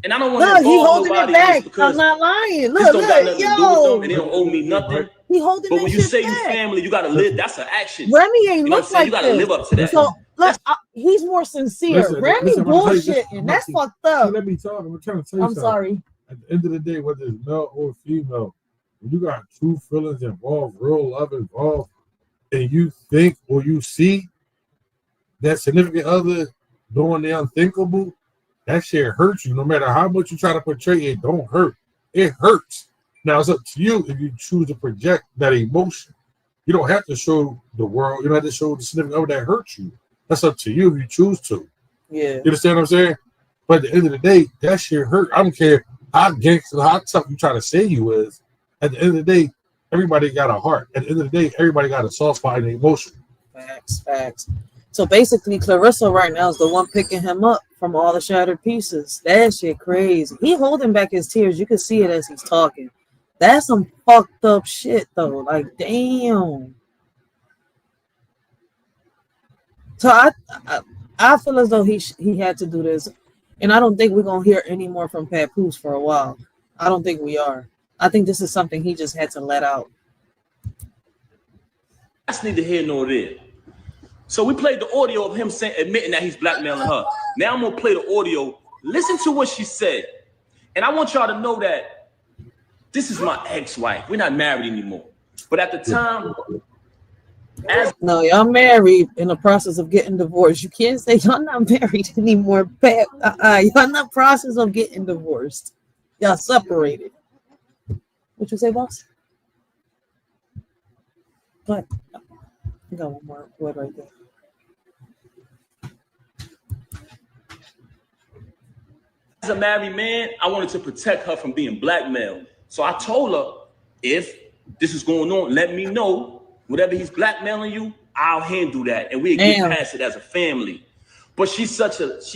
And I don't want to he holding nobody it back. because I'm not lying. Look, this don't got nothing to do with yo. them and they don't owe me nothing. He holding But when you say back. you family, you gotta live. That's an action. Remy ain't look like you gotta live up to that. So look, he's more sincere. Remy bullshitting. That's fucked up. Let me talk. I'm trying to tell you I'm something. sorry. At the end of the day, whether it's male or female, when you got true feelings involved, real love involved, and you think or you see that significant other doing the unthinkable, that shit hurts you. No matter how much you try to portray it, don't hurt. It hurts. Now it's up to you if you choose to project that emotion. You don't have to show the world. You don't have to show the significant other that hurts you. That's up to you if you choose to. Yeah. You understand what I'm saying? But at the end of the day, that shit hurt. I don't care how gangster, how tough you try to say you is. At the end of the day, everybody got a heart. At the end of the day, everybody got a soft spot and emotion. Facts. So basically, Clarissa right now is the one picking him up from all the shattered pieces. That shit crazy. He holding back his tears. You can see it as he's talking. That's some fucked up shit, though. Like, damn. So I feel as though he had to do this. And I don't think we're going to hear any more from Papoose for a while. I don't think we are. I think this is something he just had to let out. That's neither here nor there. So we played the audio of him admitting that he's blackmailing her. Now I'm gonna play the audio. Listen to what she said. And I want y'all to know that this is my ex-wife. We're not married anymore. But at the time, no, y'all married in the process of getting divorced. You can't say y'all not married anymore. Y'all in the process of getting divorced. Y'all separated. What you say, boss? What? I got one more word right there. As a married man, I wanted to protect her from being blackmailed. So I told her, if this is going on, let me know. Whatever he's blackmailing you, I'll handle that. And we'll get past it as a family. But she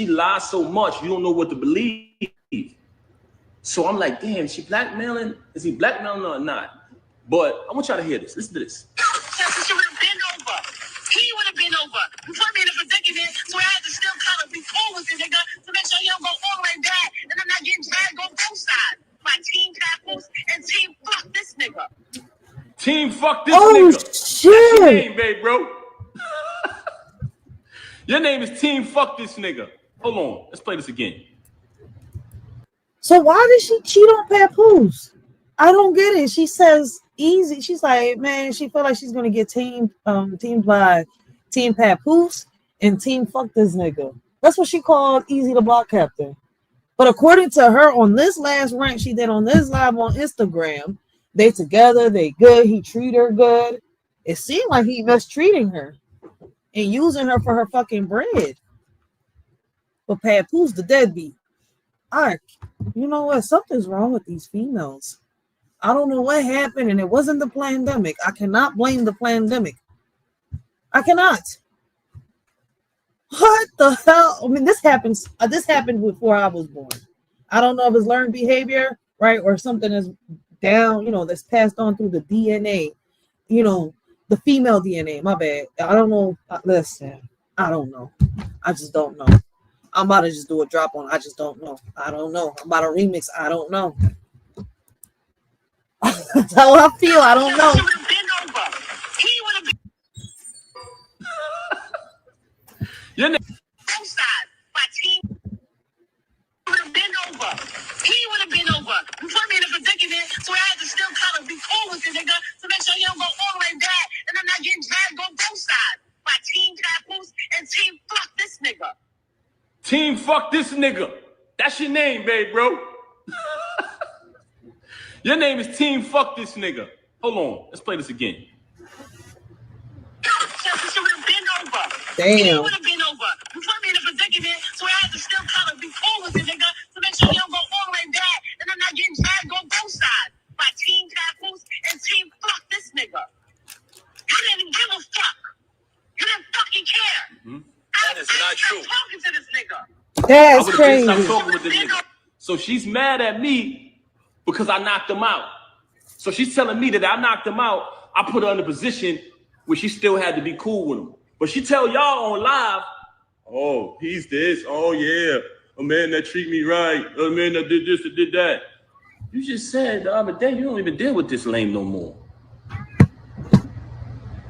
lies so much, you don't know what to believe. So I'm like, damn, is he blackmailing her or not? But I want y'all to hear this. Listen to this. She would have been over. He would have been over. You put me in a predicament, so I had to still kind of be cool with the nigga to make sure he don't go all the way back and I'm not getting dragged on both sides. My team Papoose and team fuck this nigga. Team fuck this nigga. Shit. That's your name, babe, bro. Your name is Team Fuck This Nigga. Hold on. Let's play this again. So why did she cheat on Papoose? I don't get it. She says easy. She's like, man, she felt like she's gonna get teamed by Team Papoose and Team Fuck This Nigga. That's what she called Easy the Block Captain. But according to her, on this last rant she did on this live on Instagram, they together, they good, he treat her good. It seemed like he mistreating her and using her for her fucking bread. But Papoose the deadbeat. You know what? Something's wrong with these females. I don't know what happened, and it wasn't the pandemic. I cannot blame the pandemic. I cannot. What the hell? I mean, this happens. This happened before I was born. I don't know if it's learned behavior, right, or something is down, that's passed on through the DNA, the female DNA. My bad. I don't know. Listen, I don't know. I just don't know. I'm about to just do a drop on. I just don't know. I don't know. I'm about to remix. I don't know. That's how I feel. I don't know. Your name. My team would have been over. He would have been over. You put me in a predicament, so I had to still kind of be cool with the nigga to make sure he don't go all the way back and I'm not getting dragged on both sides. My team Papoose and team fuck this nigga. Team Fuck This Nigga. That's your name, babe, bro. Your name is Team Fuck This Nigga. Hold on. Let's play this again. She would have been over. Damn. He would have been over. You put me in a predicament, so I had to still kind of be cool with the nigga to make sure he don't go all the way back and I'm not getting dragged on both sides. My team Papoose and team fuck this nigga. You didn't give a fuck. You didn't fucking care. Mm-hmm. That is not true. Talking to this nigga. That's crazy. Talking with the nigga. So she's mad at me because I knocked him out. So she's telling me that I knocked him out. I put her in a position where she still had to be cool with him. But she tell y'all on live, oh, he's this. Oh, yeah. A man that treat me right. A man that did this and did that. You just said the other day you don't even deal with this lame no more.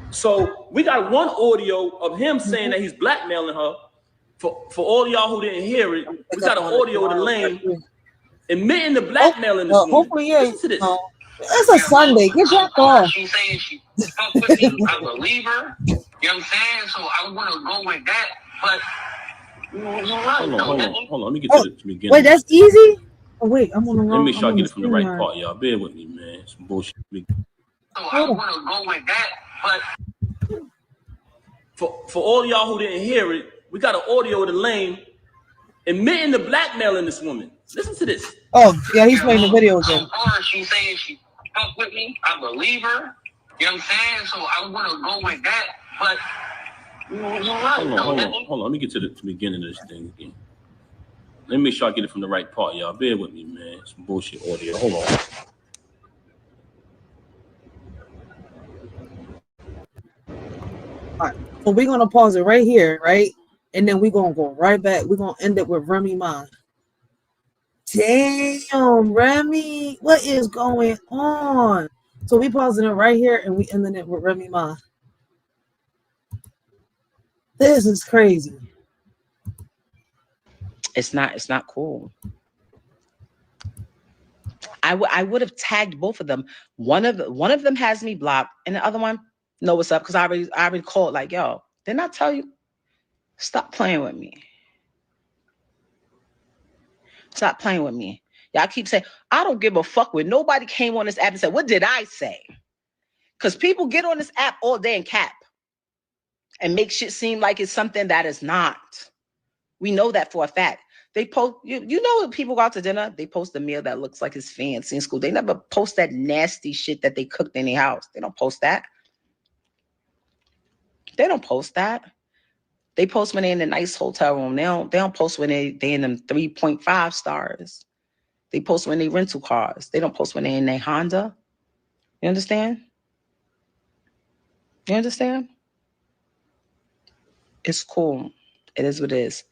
So we got one audio of him saying that he's blackmailing her. For all y'all who didn't hear it, we got an audio of the lame admitting the blackmailing. Hopefully, yeah. Listen to this. It's a Sunday. Get your off. She's saying she fuck with me. I believe her. You know what I'm saying? So I want to go with that. But you're right. Hold on. Let me get to the beginning. Wait, that's easy? Oh, wait, I'm on the wrong. Let me make sure I get it from the right part, y'all. Bear with me, man. Some bullshit. So I want to go with that. But for all y'all who didn't hear it, we got an audio of the lame admitting the blackmailing this woman. Listen to this. Oh, yeah, he's playing the video again. So far, she's saying she fuck with me. I believe her. You know what I'm saying? So I want to go with that. But you're right. Hold on. Let me get to the beginning of this thing again. Let me make sure I get it from the right part, y'all. Bear with me, man. Some bullshit audio. Hold on. All right, so we're gonna pause it right here, right? And then we're gonna go right back. We're gonna end it with Remy Ma. Damn, Remy, what is going on? So we pausing it right here and we ending it with Remy Ma. This is crazy. It's not cool. I would have tagged both of them. One of them has me blocked, and the other one know what's up because I already called like, yo, didn't I tell you? Stop playing with me. Stop playing with me. Y'all keep saying, I don't give a fuck when nobody came on this app and said, what did I say? Because people get on this app all day and cap and make shit seem like it's something that is not. We know that for a fact. They post, you know, when people go out to dinner, they post a meal that looks like it's fancy in school. They never post that nasty shit that they cooked in their house. They don't post that. They don't post that. They post when they're in a nice hotel room. They don't post when they in them 3.5 stars. They post when they rental cars. They don't post when they're in their Honda. You understand? You understand? It's cool. It is what it is.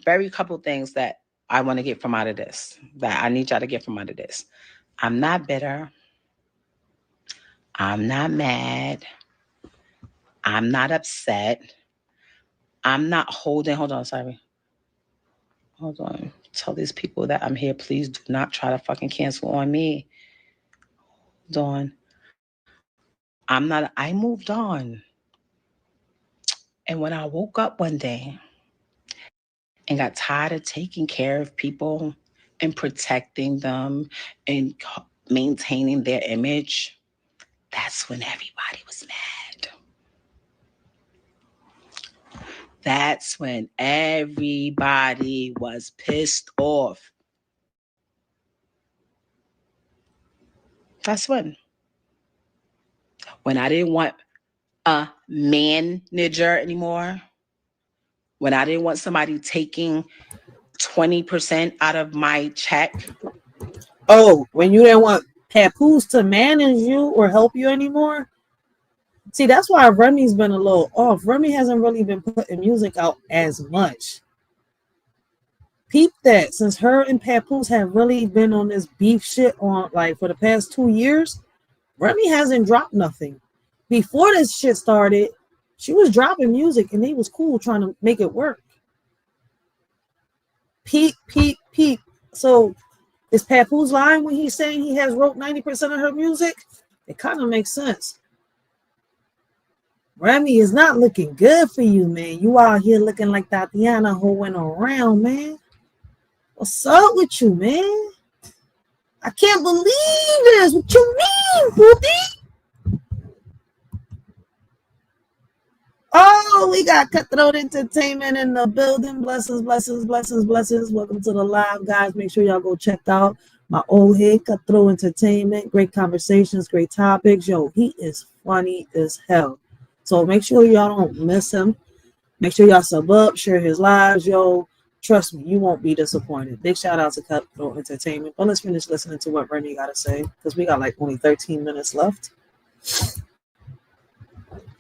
Very couple things that I want to get from out of this, that I need y'all to get from out of this. I'm not bitter. I'm not mad. I'm not upset. I'm not holding. Hold on, sorry. Hold on. Tell these people that I'm here. Please do not try to fucking cancel on me. Hold on. I moved on. And when I woke up one day and got tired of taking care of people and protecting them and maintaining their image, that's when everybody was mad. That's when everybody was pissed off. That's when I didn't want a manager anymore, when I didn't want somebody taking 20% out of my check. Oh, when you didn't want Papoose to manage you or help you anymore? See, that's why Remy's been a little off. Remy hasn't really been putting music out as much. Peep that. Since her and Papoose have really been on this beef shit on like for the past 2 years, Remy hasn't dropped nothing. Before this shit started, she was dropping music and they was cool trying to make it work. Peep. So is Papoose lying when he's saying he has wrote 90% of her music? It kind of makes sense. Remy is not looking good for you, man. You out here looking like Tatiana who went around, man. What's up with you, man? I can't believe this. What you mean, Poopy? Oh, we got Cutthroat Entertainment in the building. Blessings. Welcome to the live, guys. Make sure y'all go check out my old head, Cutthroat Entertainment. Great conversations, great topics. Yo, he is funny as hell. So make sure y'all don't miss him. Make sure y'all sub up, share his lives. Yo, trust me, you won't be disappointed. Big shout out to Cutthroat Entertainment. But let's finish listening to what Remy got to say because we got like only 13 minutes left.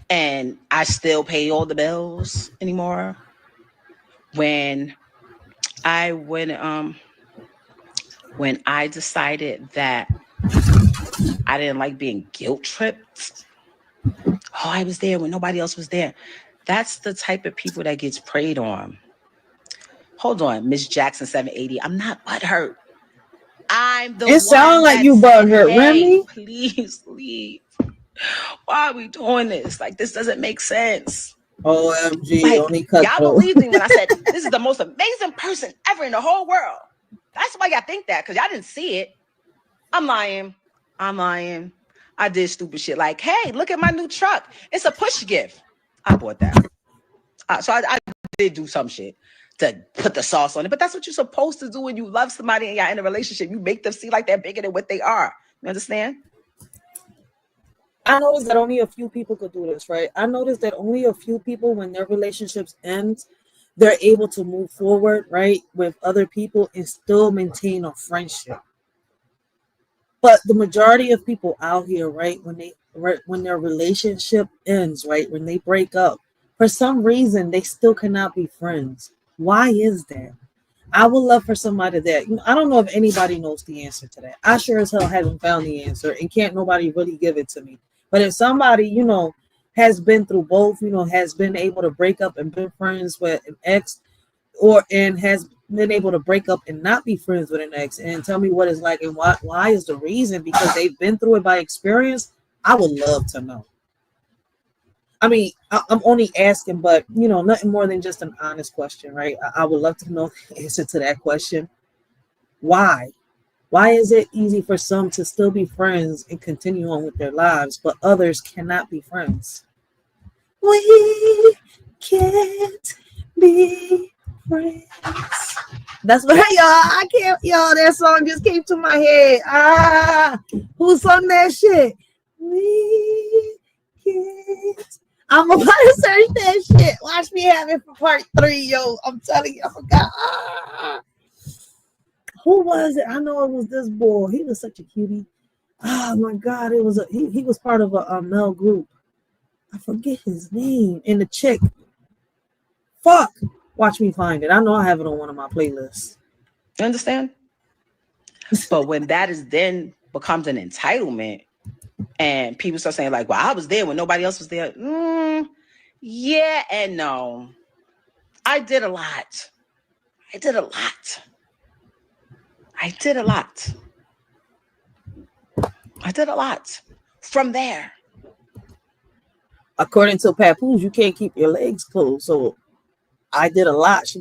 And I still pay all the bills anymore. When I decided that I didn't like being guilt tripped. Oh, I was there when nobody else was there. That's the type of people that gets preyed on. Hold on, Miss Jackson 780. I'm not butthurt. I'm the one. It sounds like you butthurt, hey, Remy. Please leave. Why are we doing this? Like, this doesn't make sense. OMG, like, only Cutthroat. Y'all believed me when I said this is the most amazing person ever in the whole world. That's why y'all think that, because y'all didn't see it. I'm lying. I did stupid shit like, hey, look at my new truck. It's a push gift. I bought that. So I did do some shit to put the sauce on it. But that's what you're supposed to do when you love somebody and y'all in a relationship. You make them see like they're bigger than what they are. You understand? I noticed that only a few people could do this, right? I noticed that only a few people, when their relationships end, they're able to move forward, right, with other people and still maintain a friendship. But the majority of people out here, right, when their relationship ends, right, when they break up, for some reason, they still cannot be friends. Why is that? I would love for somebody that, I don't know if anybody knows the answer to that. I sure as hell haven't found the answer, and can't nobody really give it to me. But if somebody, has been through both, has been able to break up and been friends with an ex, and has been able to break up and not be friends with an ex, and tell me what it's like and why is the reason, because they've been through it by experience, I would love to know. I mean, I'm only asking, but nothing more than just an honest question, right? I would love to know the answer to that question. Why? Why is it easy for some to still be friends and continue on with their lives, but others cannot be friends? We can't be friends. That's what I can't, that song just came to my head. Who sung that shit? We can't. I'm about to search that shit. Watch me have it for part 3, yo. I'm telling you, I forgot. Who was it? I know it was this boy. He was such a cutie. Oh my God, it was he was part of a male group. I forget his name. And the chick. Fuck. Watch me find it. I know I have it on one of my playlists. You understand? But when that is then becomes an entitlement, and people start saying like, well, I was there when nobody else was there. Yeah and no. I did a lot. From there. According to Papoose, you can't keep your legs closed. So I did a lot.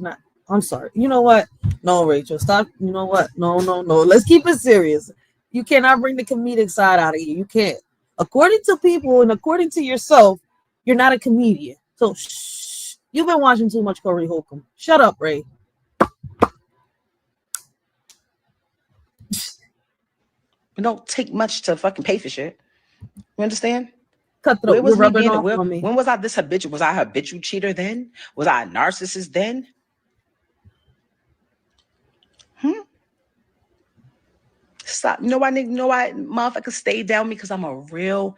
I'm sorry. You know what? No, Rachel, stop. You know what? No. Let's keep it serious. You cannot bring the comedic side out of you. You can't. According to people and according to yourself, you're not a comedian. So shh. You've been watching too much Corey Holcomb. Shut up, Ray. It don't take much to fucking pay for shit. You understand? Cutthroat. Where was You're me rubbing being? off on me. When was I this habitual? Was I a habitual cheater then? Was I a narcissist then? Stop. You know why motherfuckers stay down me? Because I'm a real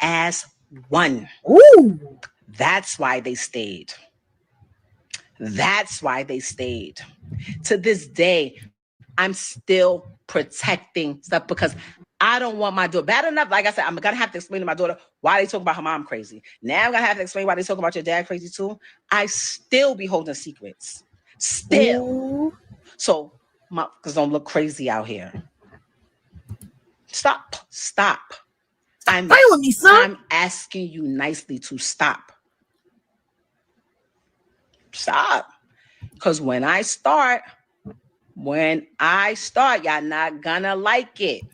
ass one. Ooh. That's why they stayed. To this day, I'm still protecting stuff because I don't want my daughter. Bad enough, like I said, I'm gonna have to explain to my daughter why they talk about her mom crazy. Now I'm gonna have to explain why they talk about your dad crazy too. I still be holding secrets. Still. Ooh. So because don't look crazy out here. Stop. I'm asking you nicely to stop. Because when I start, y'all not gonna like it.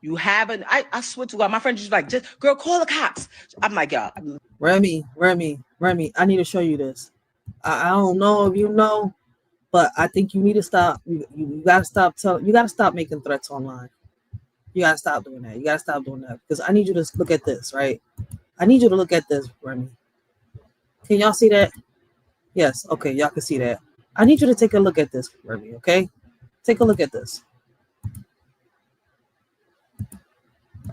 You haven't. I swear to God, my friend just like, girl, call the cops. I'm like, y'all. Remy, I need to show you this. I don't know if you know, but I think you need to stop. You gotta stop. You gotta stop making threats online. You gotta stop doing that. Because I need you to look at this, right? I need you to look at this, Remy. Can y'all see that? Yes. Okay, y'all can see that. I need you to take a look at this, Remy. Okay, take a look at this.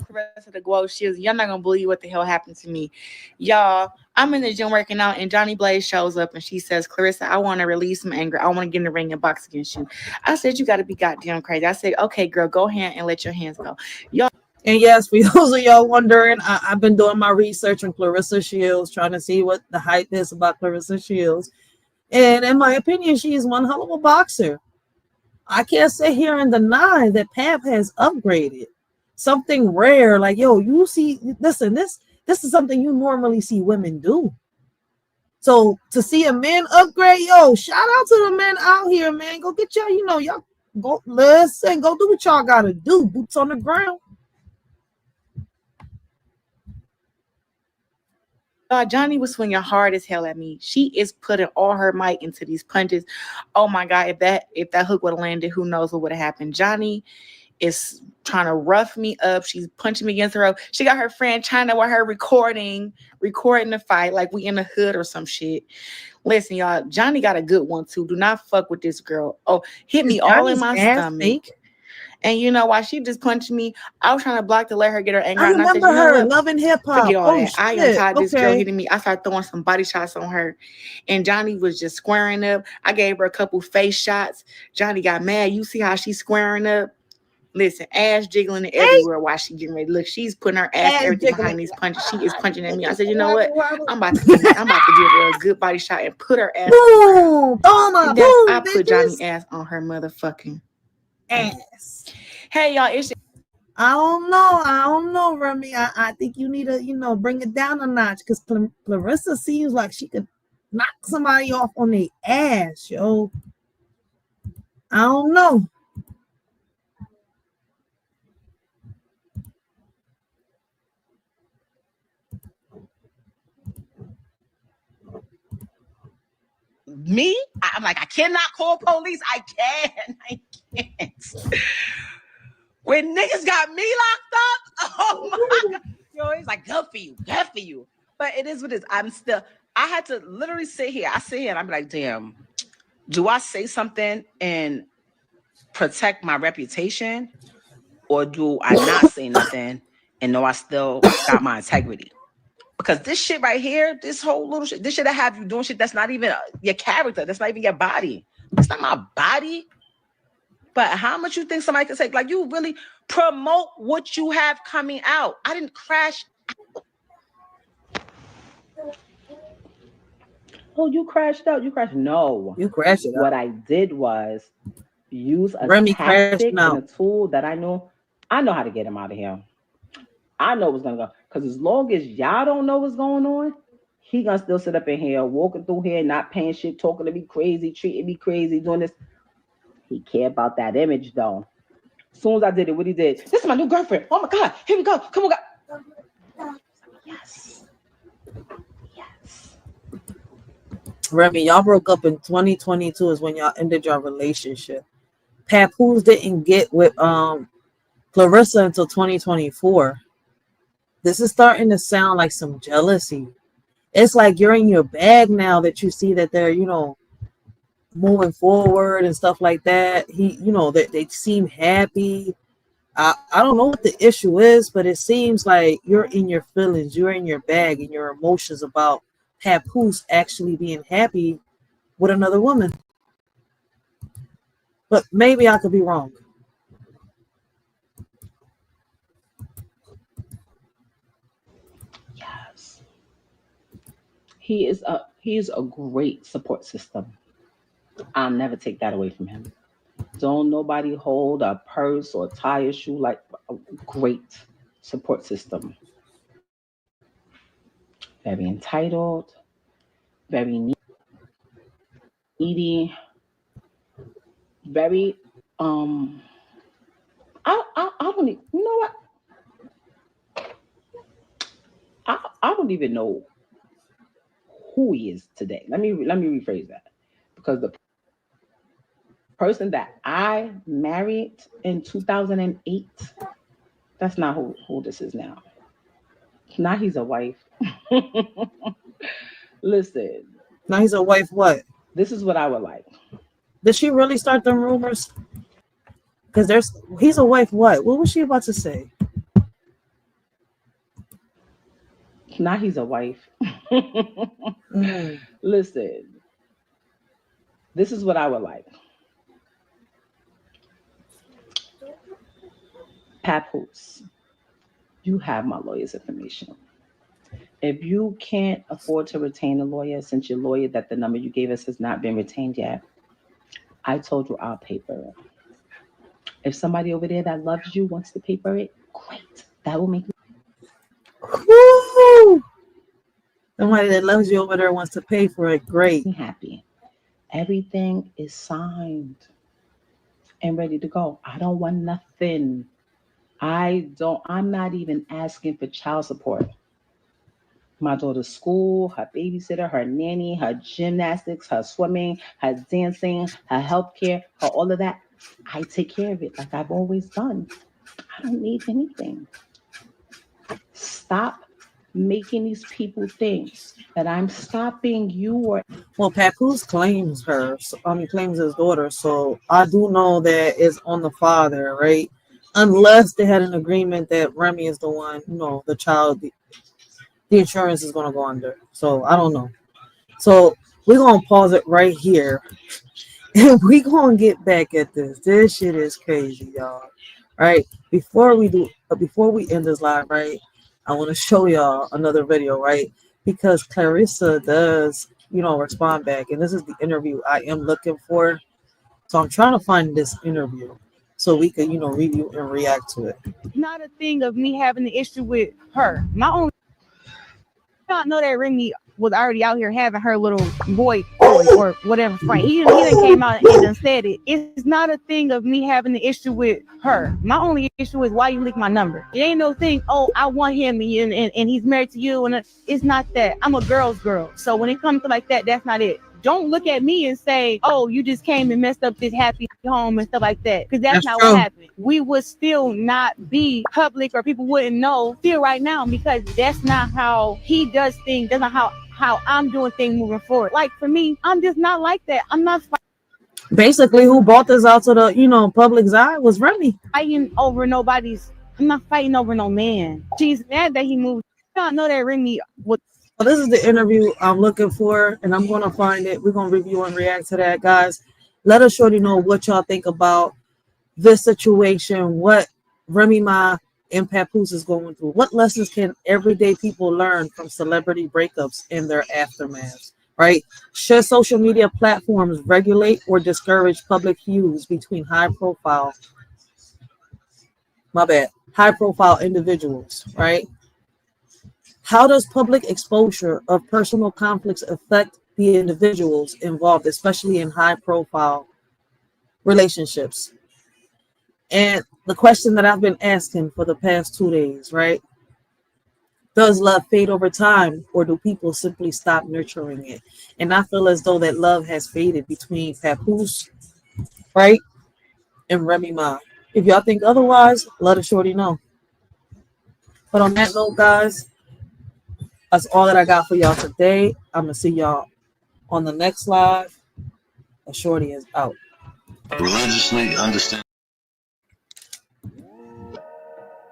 The rest of the glow shields, y'all not gonna believe what the hell happened to me, y'all. I'm in the gym working out, and Johnny Blaze shows up, and she says, "Clarissa, I want to release some anger. I want to get in the ring and box against you." I said, "You got to be goddamn crazy." I said, "Okay, girl, go ahead and let your hands go, y'all." And yes, for those of y'all wondering, I've been doing my research on Clarissa Shields, trying to see what the hype is about Clarissa Shields, and in my opinion, she is one hell of a boxer. I can't sit here and deny that Pap has upgraded. Something rare, like, yo, you see, listen, this is something you normally see women do. So to see a man upgrade, yo, shout out to the men out here, man. Go get y'all, y'all go listen, go do what y'all gotta do. Boots on the ground. Johnny was swinging hard as hell at me. She is putting all her might into these punches. Oh my God, if that hook would have landed, who knows what would have happened. Johnny is trying to rough me up. She's punching me against the rope. She got her friend China with her recording the fight like we in the hood or some shit. Listen, y'all, Johnny got a good one too. Do not fuck with this girl. Oh, hit me all in my stomach. And you know why she just punched me? I was trying to block to let her get her anger I out. remember And I said, her, you know what? Love and Hip Hop. Forget all Oh, that. shit. I am tired of this girl Okay. hitting me. I started throwing some body shots on her. And Johnny was just squaring up. I gave her a couple face shots. Johnny got mad. You see how she's squaring up? Listen, ass jiggling everywhere while she getting ready. Look, she's putting her ass everything behind these punches. She is punching at me. I said, you know what? I'm about to give her a good body shot and put her ass. Boom! Toma, boom! I put Johnny's ass on her motherfucking ass. Hey y'all, it's I don't know, Remy. I think you need to, bring it down a notch because Clarissa seems like she could knock somebody off on their ass, yo. I don't know. Me? I'm like, I cannot call police. I can't. When niggas got me locked up, oh my God. Yo, he's like, good for you. But it is what it is. I had to literally sit here. I sit here and I'm like, damn, do I say something and protect my reputation? Or do I not say nothing and know I still got my integrity? Because this shit right here, this whole little shit, this shit that have you doing shit that's not even your character. That's not even your body. It's not my body. But how much you think somebody can take? Like, you really promote what you have coming out. I didn't crash out. Oh, you crashed out. You crashed. No. You crashed it out. What I did was use a Remy tactic and out. a tool that I know how to get him out of here. I know what's gonna go. Because as long as y'all don't know what's going on, he gonna still sit up in here, walking through here, not paying shit, talking to me crazy, treating me crazy, doing this. He care about that image though. As soon as I did it, what he did, this is my new girlfriend. Oh my God, here we go. Come on, God. Yes. Remy, y'all broke up in 2022 is when y'all ended your relationship. Papoose didn't get with Clarissa until 2024. This is starting to sound like some jealousy. It's like you're in your bag now that you see that they're, moving forward and stuff like that. They seem happy. I don't know what the issue is, but it seems like you're in your feelings, you're in your bag and your emotions about Papoose actually being happy with another woman. But maybe I could be wrong. Yes. He is a great support system. I'll never take that away from him. Don't nobody hold a purse or tie a shoe like a great support system. Very entitled, very needy, very I don't even, you know what? I don't even know who he is today. Let me rephrase that. Because the person that I married in 2008, that's not who this is now. Now he's a wife. Listen. Now he's a wife what? This is what I would like. Did she really start them rumors? Because he's a wife what? What was she about to say? Now he's a wife. Listen. This is what I would like. Papoose, you have my lawyer's information. If you can't afford to retain a lawyer, since your lawyer that the number you gave us has not been retained yet, I told you I'll paper it. If somebody over there that loves you wants to paper it, great. That will make me. Woo! Somebody that loves you over there wants to pay for it, great. Happy. Everything is signed and ready to go. I don't want nothing. I'm not even asking for child support. My daughter's school, her babysitter, her nanny, her gymnastics, her swimming, her dancing, her healthcare, her all of that. I take care of it like I've always done. I don't need anything. Stop making these people think that I'm stopping you or. Well, Papoose claims his daughter, so I do know that it's on the father, right? unless they had an agreement that Remy is the one, the child, the insurance is going to go under. So I don't know. So we're going to pause it right here. And we're going to get back at this. This shit is crazy, y'all. Right? Before we end this live, right, I want to show y'all another video, right? Because Clarissa does, respond back. And this is the interview I am looking for. So I'm trying to find this interview so we can, review and react to it. It's not a thing of me having the issue with her. My only, I know that Remy was already out here having her little boy or whatever friend. He done came out and done said it. It's not a thing of me having the issue with her. My only issue is why you leak my number. It ain't no thing, oh, I want him and he's married to you. And it's not that. I'm a girl's girl. So when it comes to like that, that's not it. Don't look at me and say, oh, you just came and messed up this happy home and stuff like that. Because that's not true. What happened. We would still not be public or people wouldn't know still right now because that's not how he does things. That's not how I'm doing things moving forward. Like for me, I'm just not like that. I'm not basically who brought this out to the public's eye was Remy. I'm not fighting over no man. She's mad that he moved. I know that Remy would. Well, this is the interview I'm looking for, and I'm going to find it. We're going to review and react to that, guys. Let us shorty know what y'all think about this situation, what Remy Ma and Papoose is going through. What lessons can everyday people learn from celebrity breakups and their aftermaths, right? Should social media platforms regulate or discourage public feuds between high-profile individuals, right? How does public exposure of personal conflicts affect the individuals involved, especially in high-profile relationships? And the question that I've been asking for the past 2 days, right? Does love fade over time, or do people simply stop nurturing it? And I feel as though that love has faded between Papoose, right, and Remy Ma. If y'all think otherwise, let a shorty know. But on that note, guys, that's all that I got for y'all today. I'm going to see y'all on the next live. A shorty is out. Religiously understand.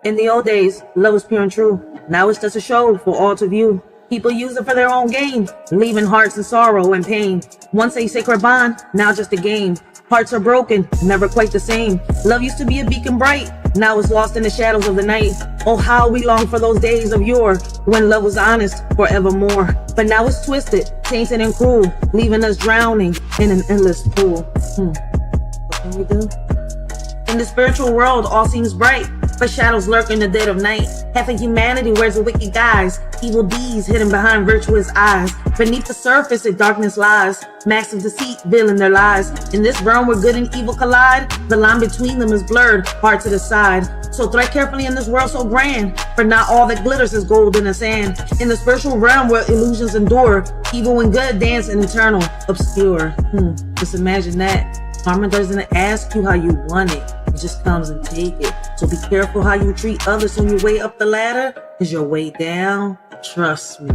In the old days, love was pure and true. Now it's just a show for all to view. People use it for their own gain, leaving hearts in sorrow and pain. Once a sacred bond, now just a game. Hearts are broken, never quite the same. Love used to be a beacon bright, now it's lost in the shadows of the night. Oh, how we long for those days of yore, when love was honest forevermore. But now it's twisted, tainted and cruel, leaving us drowning in an endless pool. What can we do? In the spiritual world, all seems bright, but shadows lurk in the dead of night. Half of humanity wears a wicked guise, evil deeds hidden behind virtuous eyes. Beneath the surface, a darkness lies, masks of deceit veiling their lies. In this realm where good and evil collide, the line between them is blurred, hard to decide. So tread carefully in this world so grand, for not all that glitters is gold in the sand. In the spiritual realm where illusions endure, evil and good dance in eternal obscure. Just imagine that. Karma doesn't ask you how you want it. It just comes and take it. So be careful how you treat others on your way up the ladder, because your way down, trust me.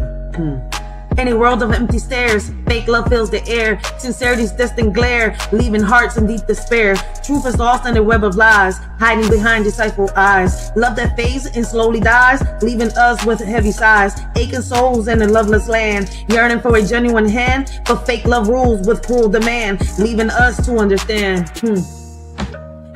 In a world of empty stares, fake love fills the air. Sincerity's distant glare, leaving hearts in deep despair. Truth is lost in a web of lies, hiding behind deceitful eyes. Love that fades and slowly dies, leaving us with heavy sighs. Aching souls in a loveless land, yearning for a genuine hand, but fake love rules with cruel demand, leaving us to understand.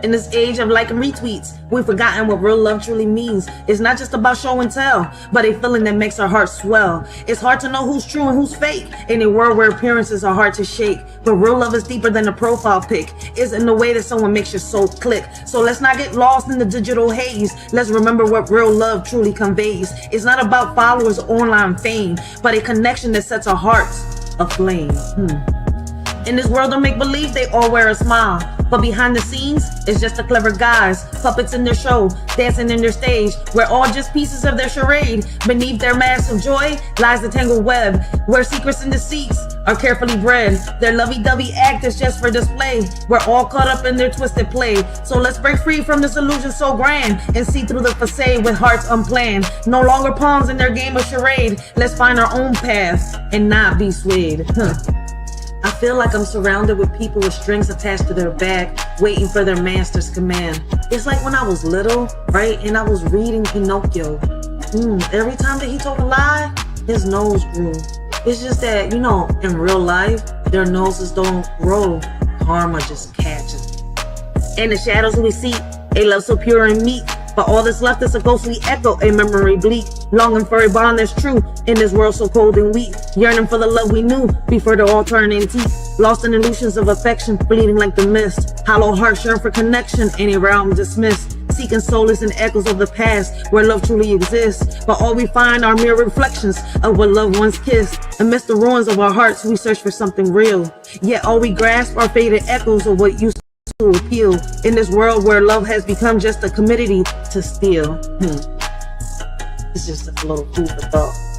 In this age of like and retweets, we've forgotten what real love truly means. It's not just about show and tell, but a feeling that makes our hearts swell. It's hard to know who's true and who's fake in a world where appearances are hard to shake. But real love is deeper than a profile pic. It's in the way that someone makes your soul click. So let's not get lost in the digital haze. Let's remember what real love truly conveys. It's not about followers or online fame, but a connection that sets our hearts aflame. In this world of make-believe, they all wear a smile, but behind the scenes, it's just a clever guys, puppets in their show, dancing in their stage. We're all just pieces of their charade. Beneath their mask of joy lies the tangled web, where secrets and deceits are carefully bred. Their lovey-dovey act is just for display. We're all caught up in their twisted play. So let's break free from this illusion so grand, and see through the facade with hearts unplanned. No longer pawns in their game of charade. Let's find our own path and not be swayed. I feel like I'm surrounded with people with strings attached to their back, waiting for their master's command. It's like when I was little, right, and I was reading Pinocchio. Every time that he told a lie, his nose grew. It's just that, in real life, their noses don't grow. Karma just catches. In the shadows we see, a love so pure and meek, but all that's left is a ghostly echo, a memory bleak, longing for a bond that's true, in this world so cold and weak, yearning for the love we knew, before the all turn antique, lost in illusions of affection, bleeding like the mist, hollow hearts yearn for connection, any realm dismissed, seeking solace in echoes of the past, where love truly exists, but all we find are mere reflections of what loved ones kissed. Amidst the ruins of our hearts, we search for something real, yet all we grasp are faded echoes of what used to appeal, in this world where love has become just a commodity to steal. It's just a little food for thought.